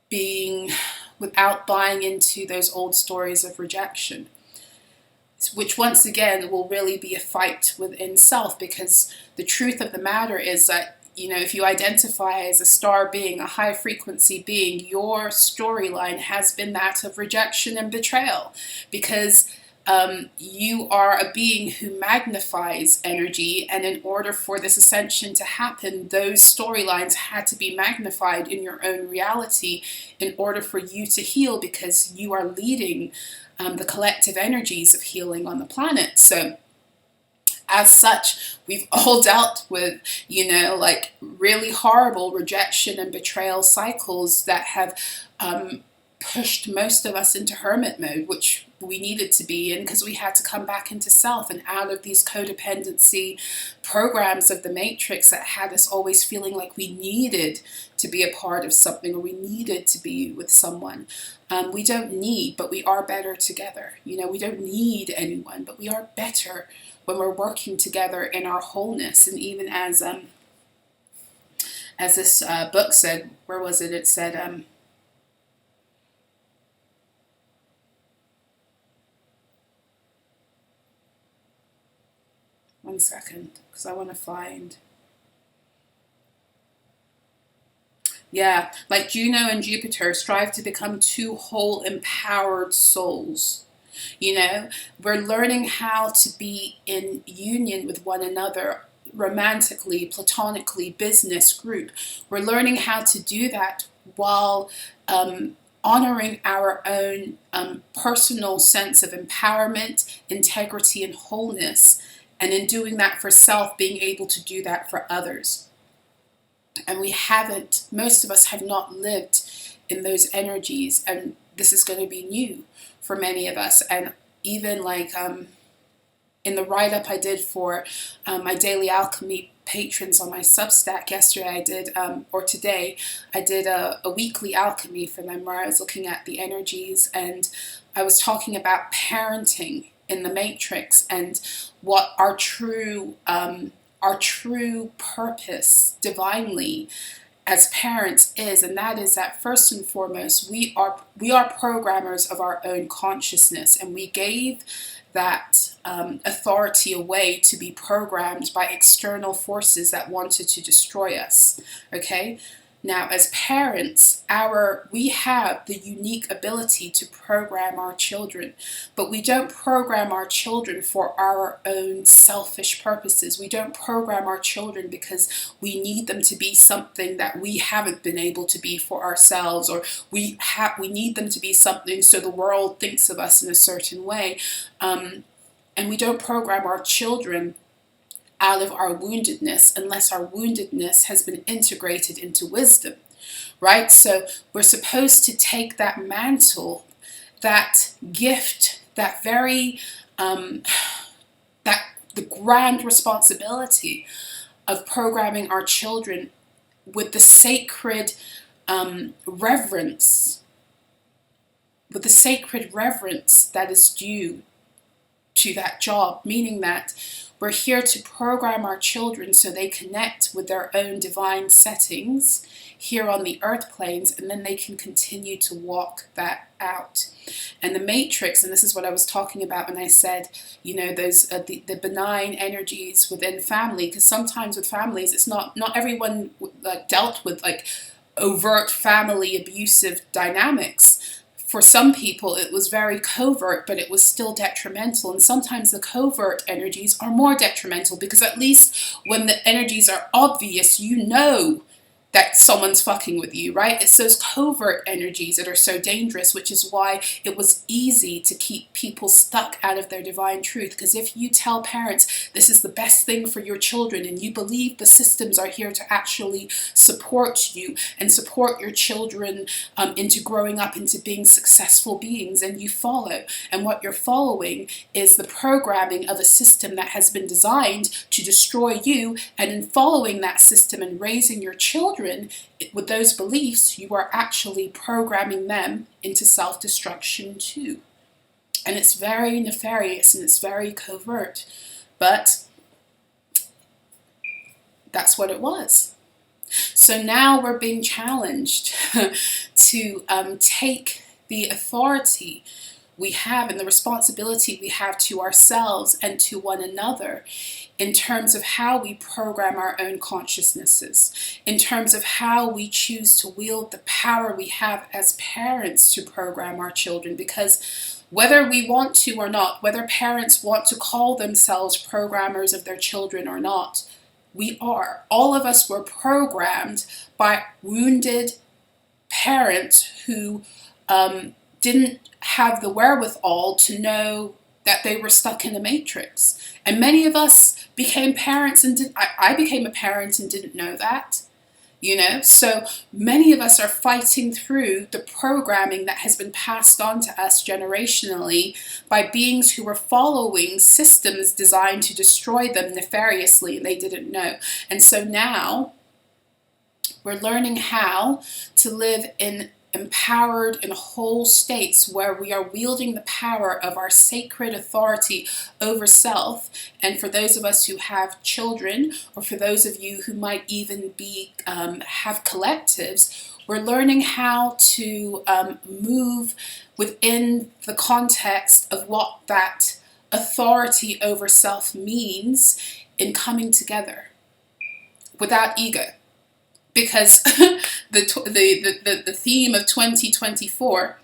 buying into those old stories of rejection, which once again will really be a fight within self, because the truth of the matter is that if you identify as a star being, a high frequency being, your storyline has been that of rejection and betrayal, because you are a being who magnifies energy, and in order for this ascension to happen, those storylines had to be magnified in your own reality in order for you to heal, because you are leading the collective energies of healing on the planet. So as such, we've all dealt with, like really horrible rejection and betrayal cycles that have pushed most of us into hermit mode, which we needed to be in because we had to come back into self and out of these codependency programs of the matrix that had us always feeling like we needed to be a part of something, or we needed to be with someone. We don't need, but we are better together. We don't need anyone, but we are better when we're working together in our wholeness. And even as this book said, where was it? It said, one second, because I want to find. Yeah, like Juno and Jupiter strive to become two whole, empowered souls. We're learning how to be in union with one another, romantically, platonically, business, group. We're learning how to do that while honoring our own personal sense of empowerment, integrity, and wholeness. And in doing that for self, being able to do that for others. And most of us have not lived in those energies, and this is going to be new for many of us. And even like in the write-up I did for my Daily Alchemy patrons on my Substack yesterday, today, I did a weekly alchemy for them where I was looking at the energies, and I was talking about parenting in the matrix and what our true purpose divinely as parents is, and that is that first and foremost we are programmers of our own consciousness, and we gave that authority away to be programmed by external forces that wanted to destroy us. Okay? Now, as parents, we have the unique ability to program our children, but we don't program our children for our own selfish purposes. We don't program our children because we need them to be something that we haven't been able to be for ourselves, or we need them to be something so the world thinks of us in a certain way. And we don't program our children out of our woundedness unless our woundedness has been integrated into wisdom, right? So we're supposed to take that mantle, that gift, that very, the grand responsibility of programming our children with the sacred reverence, that is due to that job, meaning that we're here to program our children so they connect with their own divine settings here on the earth planes, and then they can continue to walk that out. And the matrix, and this is what I was talking about when I said, those the benign energies within family, because sometimes with families, it's not everyone dealt with like overt family abusive dynamics. For some people, it was very covert, but it was still detrimental. And sometimes the covert energies are more detrimental, because at least when the energies are obvious, that someone's fucking with you, right? It's those covert energies that are so dangerous, which is why it was easy to keep people stuck out of their divine truth. Because if you tell parents this is the best thing for your children, and you believe the systems are here to actually support you and support your children into growing up into being successful beings, and you follow, and what you're following is the programming of a system that has been designed to destroy you, and in following that system and raising your children with those beliefs, you are actually programming them into self-destruction too. And it's very nefarious and it's very covert, but that's what it was. So now we're being challenged to take the authority we have and the responsibility we have to ourselves and to one another in terms of how we program our own consciousnesses, in terms of how we choose to wield the power we have as parents to program our children. Because whether we want to or not, whether parents want to call themselves programmers of their children or not, we are. All of us were programmed by wounded parents who didn't have the wherewithal to know that they were stuck in a matrix. And many of us became parents and I became a parent and didn't know that, you know. So many of us are fighting through the programming that has been passed on to us generationally by beings who were following systems designed to destroy them nefariously and they didn't know. And so now we're learning how to live in empowered and whole states where we are wielding the power of our sacred authority over self. And for those of us who have children, or for those of you who might even be have collectives, we're learning how to move within the context of what that authority over self means in coming together without ego. Because the theme of 2024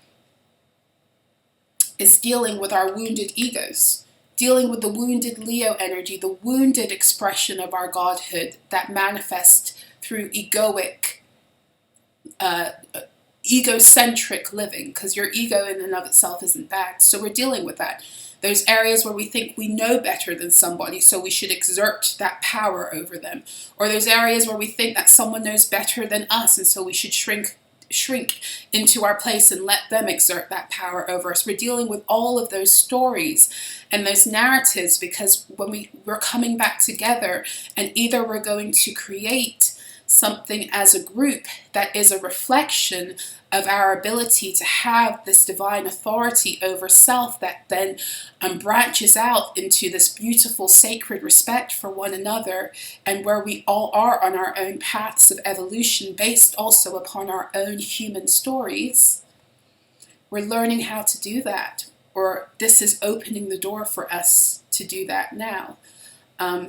is dealing with our wounded egos, dealing with the wounded Leo energy, the wounded expression of our godhood that manifests through egocentric living, because your ego in and of itself isn't bad. So we're dealing with that. Those areas where we think we know better than somebody, so we should exert that power over them. Or those areas where we think that someone knows better than us, and so we should shrink into our place and let them exert that power over us. We're dealing with all of those stories and those narratives, because when we're coming back together, and either we're going to create something as a group that is a reflection of our ability to have this divine authority over self that then branches out into this beautiful sacred respect for one another, and where we all are on our own paths of evolution based also upon our own human stories. We're learning how to do that, or this is opening the door for us to do that now.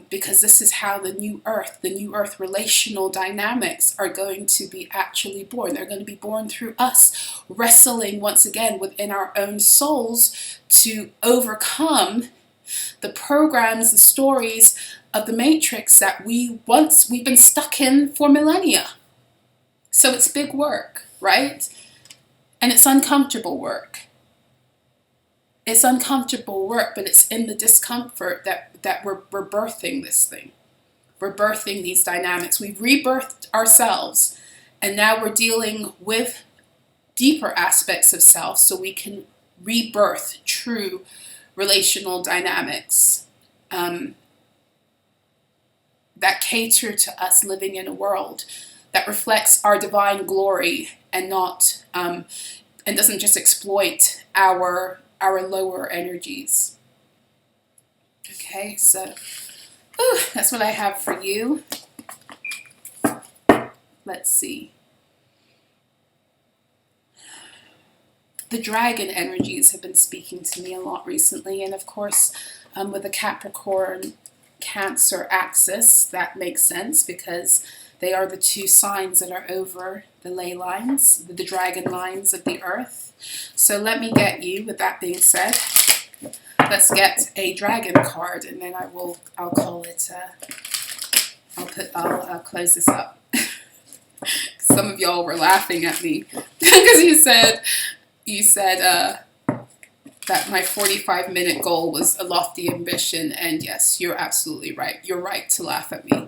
Because this is how the new earth relational dynamics are going to be actually born. They're going to be born through us wrestling once again within our own souls to overcome the programs, the stories of the matrix that we've been stuck in for millennia. So it's big work, right? And it's uncomfortable work. It's uncomfortable work, but it's in the discomfort that we're birthing this thing. We're birthing these dynamics. We've rebirthed ourselves, and now we're dealing with deeper aspects of self so we can rebirth true relational dynamics that cater to us living in a world that reflects our divine glory and not and doesn't just exploit our lower energies. Okay, so that's what I have for you. Let's see. The dragon energies have been speaking to me a lot recently, and of course with the Capricorn Cancer axis, that makes sense because they are the two signs that are over the ley lines, the dragon lines of the earth. So let me get you, with that being said, let's get a dragon card, and then I'll call it, I'll close this up. Some of y'all were laughing at me because you said that my 45-minute goal was a lofty ambition, and yes, you're absolutely right. You're right to laugh at me.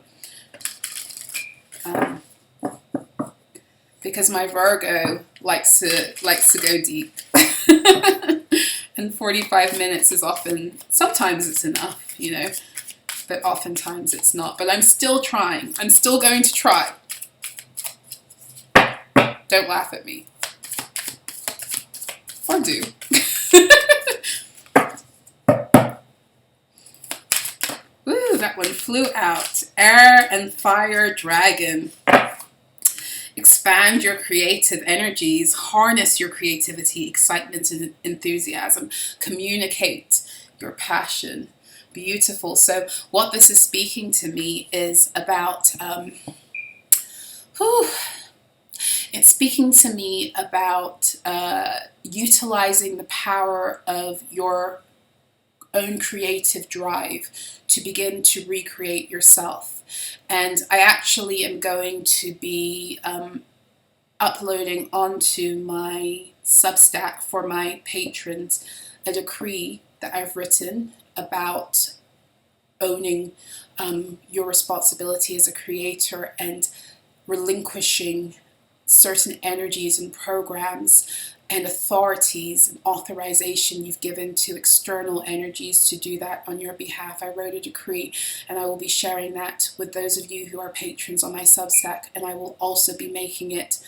Because my Virgo likes to go deep. And 45 minutes is sometimes it's enough, you know, but oftentimes it's not. But I'm still trying. I'm still going to try. Don't laugh at me. Or do. Woo, that one flew out. Air and Fire Dragon. Expand your creative energies, harness your creativity, excitement, and enthusiasm. Communicate your passion. Beautiful. So what this is speaking to me is about, it's speaking to me about utilizing the power of your own creative drive to begin to recreate yourself. And I actually am going to be uploading onto my Substack for my patrons a decree that I've written about owning your responsibility as a creator and relinquishing certain energies and programs and authorities and authorization you've given to external energies to do that on your behalf. I wrote a decree, and I will be sharing that with those of you who are patrons on my Substack, and I will also be making it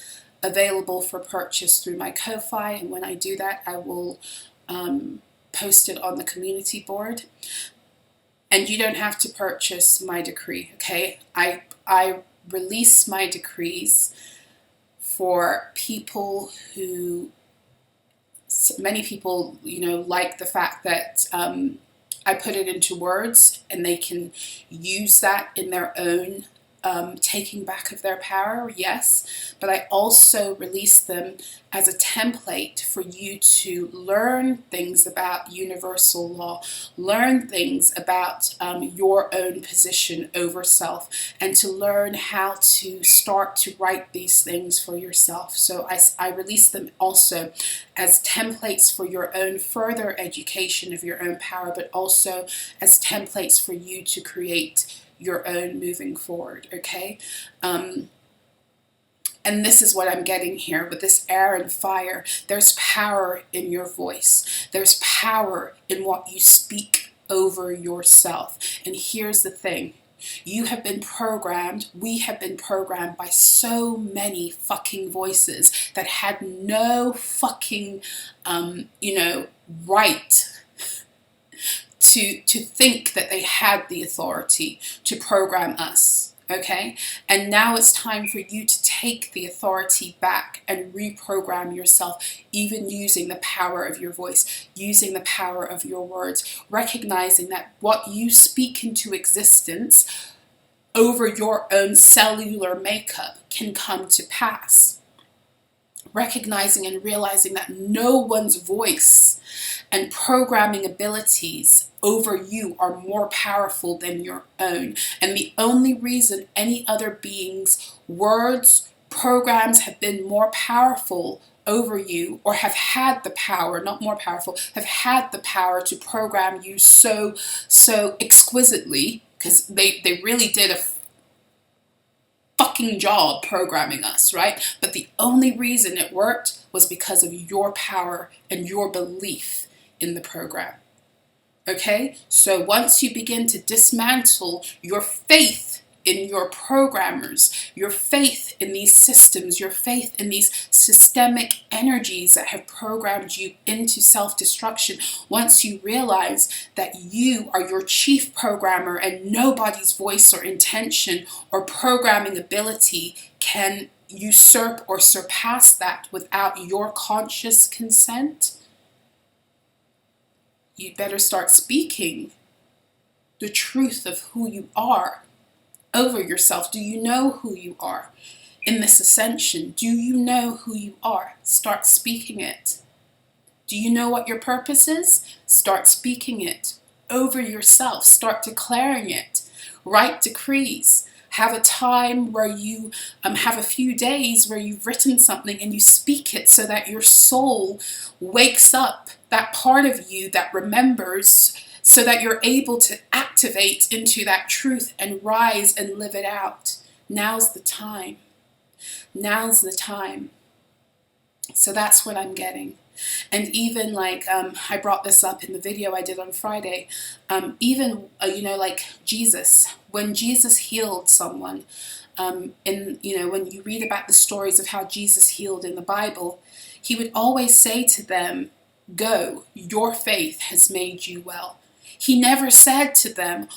available for purchase through my Ko-Fi, and when I do that, I will post it on the community board. And you don't have to purchase my decree, okay? I release my decrees for people who, many people, like the fact that I put it into words and they can use that in their own taking back of their power, yes, but I also release them as a template for you to learn things about universal law, learn things about your own position over self, and to learn how to start to write these things for yourself. So I release them also as templates for your own further education of your own power, but also as templates for you to create your own moving forward, okay? And this is what I'm getting here with this air and fire. There's power in your voice. There's power in what you speak over yourself. And here's the thing. You have been programmed, we have been programmed by so many fucking voices that had no fucking, right to think that they had the authority to program us, okay? And now it's time for you to take the authority back and reprogram yourself, even using the power of your voice, using the power of your words, recognizing that what you speak into existence over your own cellular makeup can come to pass. Recognizing and realizing that no one's voice and programming abilities over you are more powerful than your own. And the only reason any other being's words, programs have been more powerful over you, or have had the power, not more powerful, have had the power to program you so exquisitely, because they really did a fucking job programming us, right? But the only reason it worked was because of your power and your belief in the program. Okay? So once you begin to dismantle your faith in your programmers, your faith in these systems, your faith in these systemic energies that have programmed you into self-destruction, once you realize that you are your chief programmer and nobody's voice or intention or programming ability can usurp or surpass that without your conscious consent, you'd better start speaking the truth of who you are over yourself. Do you know who you are in this ascension? Do you know who you are? Start speaking it. Do you know what your purpose is? Start speaking it over yourself. Start declaring it. Write decrees. Have a time where you have a few days where you've written something and you speak it so that your soul wakes up, that part of you that remembers, so that you're able to activate into that truth and rise and live it out. Now's the time. Now's the time. So that's what I'm getting. And even like, I brought this up in the video I did on Friday, like Jesus, when Jesus healed someone, when you read about the stories of how Jesus healed in the Bible, he would always say to them, "Go, your faith has made you well." He never said to them,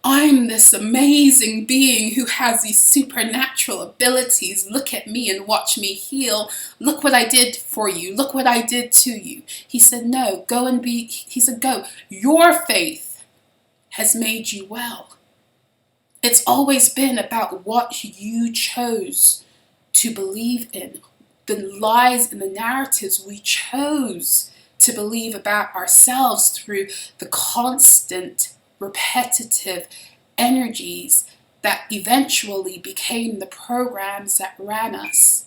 I'm this amazing being who has these supernatural abilities. Look at me and watch me heal. Look what I did for you. Look what I did to you. He said, no, go and be, he said, go. Your faith has made you well. It's always been about what you chose to believe in, the lies and the narratives we chose to believe about ourselves through the constant, repetitive energies that eventually became the programs that ran us.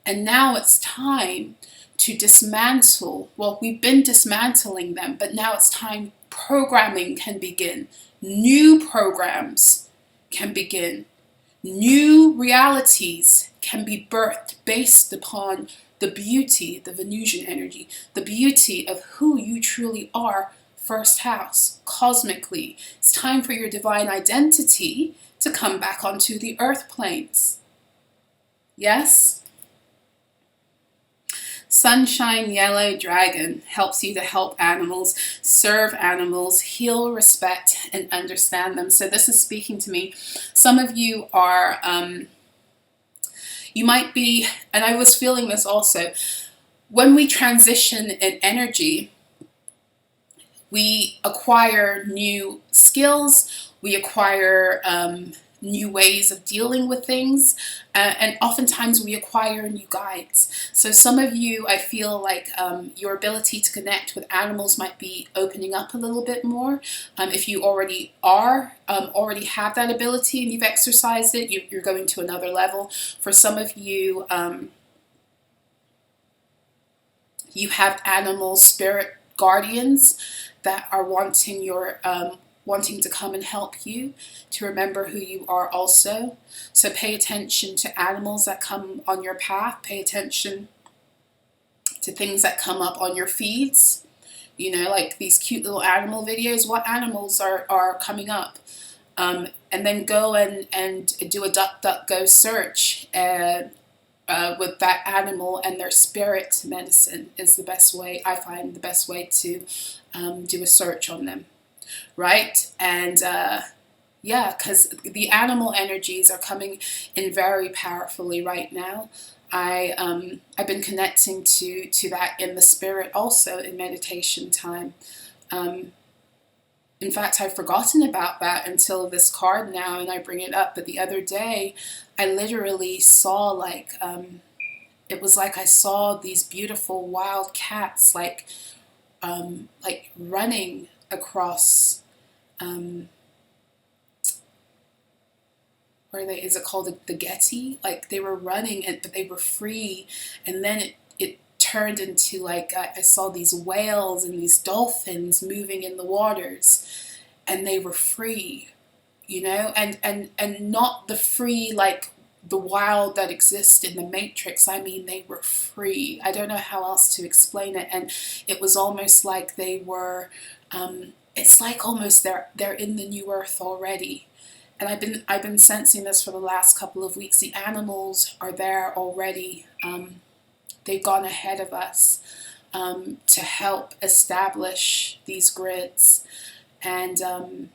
And now it's time to dismantle. Well, we've been dismantling them, but now it's time programming can begin. New programs can begin. New realities can be birthed based upon the beauty, the Venusian energy, the beauty of who you truly are, first house, cosmically. It's time for your divine identity to come back onto the earth planes. Yes? Sunshine Yellow Dragon helps you to help animals, serve animals, heal, respect, and understand them. So this is speaking to me. Some of you are, you might be, and I was feeling this also, when we transition in energy, we acquire new skills, we acquire new ways of dealing with things, and oftentimes we acquire new guides. So some of you, I feel like your ability to connect with animals might be opening up a little bit more. If you already have that ability and you've exercised it, you're going to another level. For some of you, you have animal spirit guardians that are wanting your wanting to come and help you to remember who you are also. So pay attention to animals that come on your path. Pay attention to things that come up on your feeds. You know, like these cute little animal videos. What animals are coming up? And then go and do a DuckDuckGo search with that animal, and their spirit medicine is the best way, I find the best way to do a search on them. Right? And yeah, because the animal energies are coming in very powerfully right now. I've been connecting to that in the spirit also in meditation time. In fact, I've forgotten about that until this card now, and I bring it up. But the other day, I literally saw like, it was like I saw these beautiful wild cats like running across, is it called the Getty? Like they were running, but they were free, and then it turned into like I saw these whales and these dolphins moving in the waters, and they were free, you know, and not the free like the wild that exists in the Matrix. I mean, they were free. I don't know how else to explain it, and it was almost like they were. It's like almost they're in the new earth already. And I've been sensing this for the last couple of weeks. The animals are there already. They've gone ahead of us to help establish these grids. And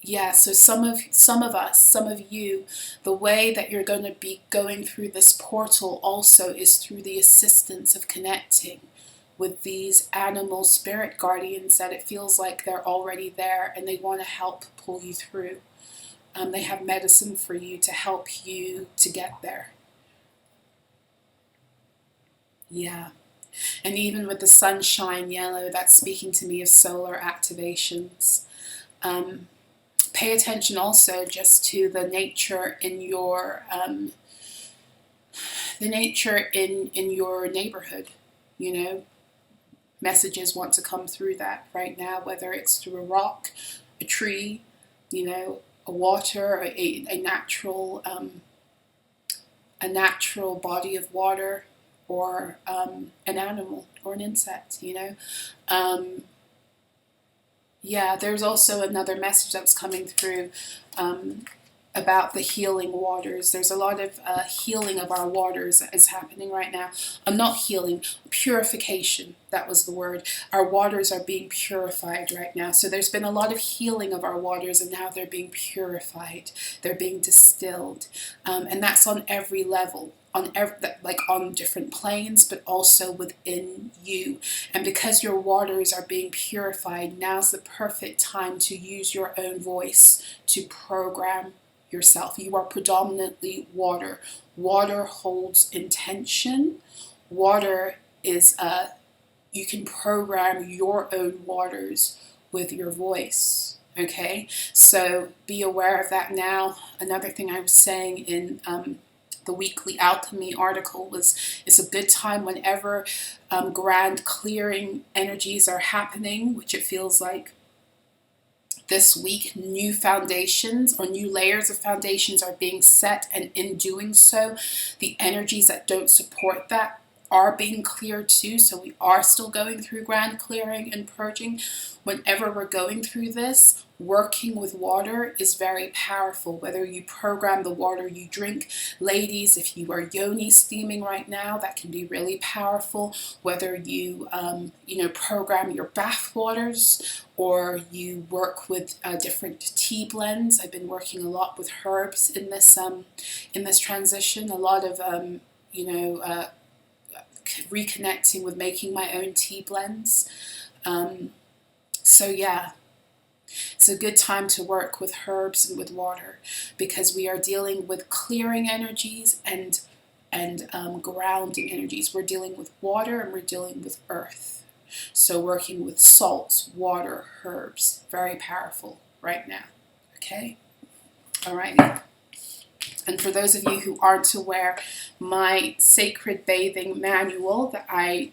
yeah, so some of us, some of you, the way that you're going to be going through this portal also is through the assistance of connecting with these animal spirit guardians that it feels like they're already there and they want to help pull you through. They have medicine for you to help you to get there. Yeah. And even with the sunshine yellow, that's speaking to me of solar activations. Pay attention also just to the nature in your neighborhood, you know. Messages want to come through that right now, whether it's through a rock, a tree, you know, a water, a natural body of water, or an animal or an insect, you know. Yeah, there's also another message that was coming through about the healing waters. There's a lot of healing of our waters that is happening right now. Not healing, purification. That was the word. Our waters are being purified right now. So there's been a lot of healing of our waters, and now they're being purified. They're being distilled. And that's on every level. On different planes, but also within you. And because your waters are being purified, now's the perfect time to use your own voice to program yourself. You are predominantly water. Water holds intention. Water is you can program your own waters with your voice. Okay, so be aware of that now. Another thing I was saying in the weekly alchemy article was it's a good time whenever grand clearing energies are happening, which it feels like this week. New foundations or new layers of foundations are being set, and in doing so, the energies that don't support that are being cleared too. So we are still going through grand clearing and purging. Whenever we're going through this, working with water is very powerful. Whether you program the water you drink, ladies, if you are yoni steaming right now, that can be really powerful. Whether you program your bath waters, or you work with different tea blends. I've been working a lot with herbs in this transition. A lot of reconnecting with making my own tea blends. So yeah, it's a good time to work with herbs and with water, because we are dealing with clearing energies and grounding energies. We're dealing with water and we're dealing with earth. So working with salts, water, herbs, very powerful right now. Okay? Alrighty. And for those of you who aren't aware, my sacred bathing manual that I,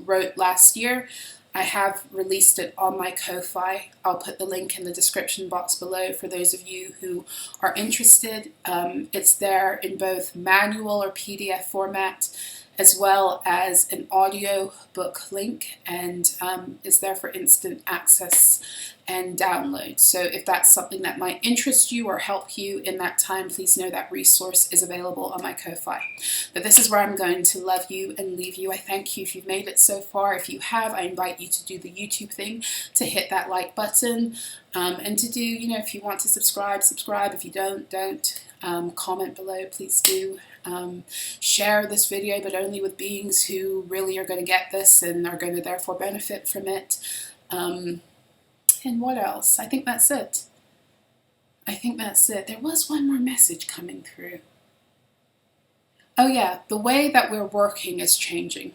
wrote last year, I have released it on my Ko-Fi. I'll put the link in the description box below for those of you who are interested. It's there in both manual or PDF format, as well as an audio book link, and is there for instant access and download. So if that's something that might interest you or help you in that time, please know that resource is available on my Ko-Fi. But this is where I'm going to love you and leave you. I thank you if you've made it so far. If you have, I invite you to do the YouTube thing, to hit that like button, and to do, if you want to subscribe. If you don't. Comment below, please do. Share this video, but only with beings who really are going to get this and are going to therefore benefit from it. And what else? I think that's it. There was one more message coming through. Oh yeah, the way that we're working is changing.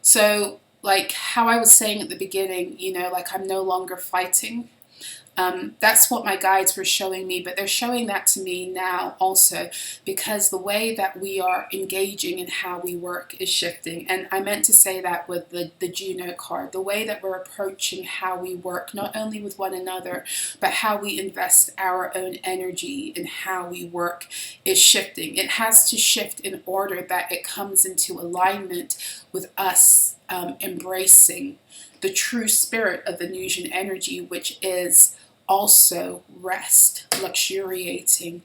So like how I was saying at the beginning, I'm no longer fighting. That's what my guides were showing me, but they're showing that to me now also, because the way that we are engaging in how we work is shifting. And I meant to say that with the Juno card, the way that we're approaching how we work, not only with one another, but how we invest our own energy in how we work is shifting. It has to shift in order that it comes into alignment with us embracing the true spirit of Venusian energy, which is also rest, luxuriating,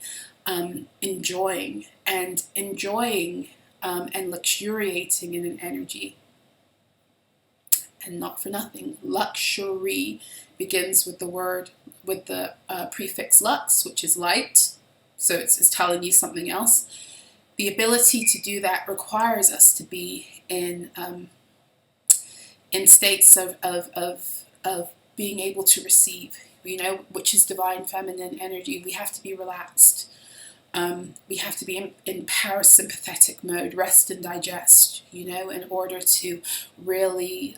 enjoying and luxuriating in an energy. And not for nothing, luxury begins with the prefix lux, which is light. So it's telling you something else. The ability to do that requires us to be in states of being able to receive, which is divine feminine energy. We have to be relaxed. We have to be in parasympathetic mode, rest and digest, in order to really,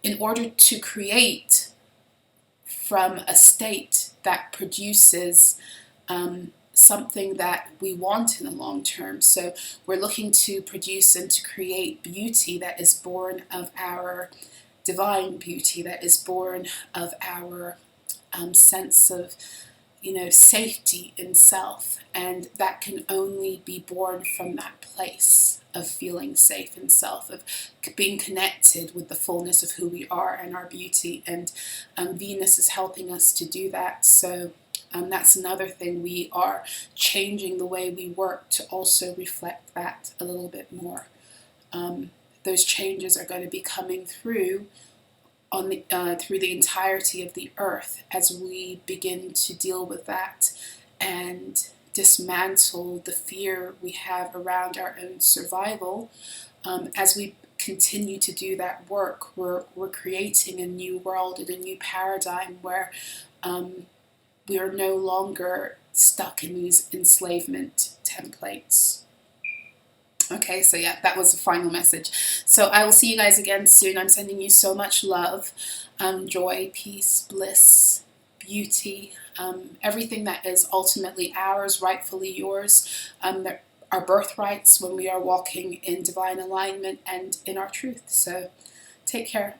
in order to create from a state that produces something that we want in the long term. So we're looking to produce and to create beauty that is born of our divine beauty, that is born of our sense of safety in self, and that can only be born from that place of feeling safe in self, of being connected with the fullness of who we are and our beauty, and Venus is helping us to do that. So that's another thing. We are changing the way we work to also reflect that a little bit more. Those changes are going to be coming through through the entirety of the earth as we begin to deal with that and dismantle the fear we have around our own survival. As we continue to do that work, we're creating a new world and a new paradigm where we are no longer stuck in these enslavement templates. Okay, so yeah, that was the final message. So I will see you guys again soon. I'm sending you so much love, joy, peace, bliss, beauty, everything that is ultimately ours, rightfully yours. Our birthrights when we are walking in divine alignment and in our truth. So take care.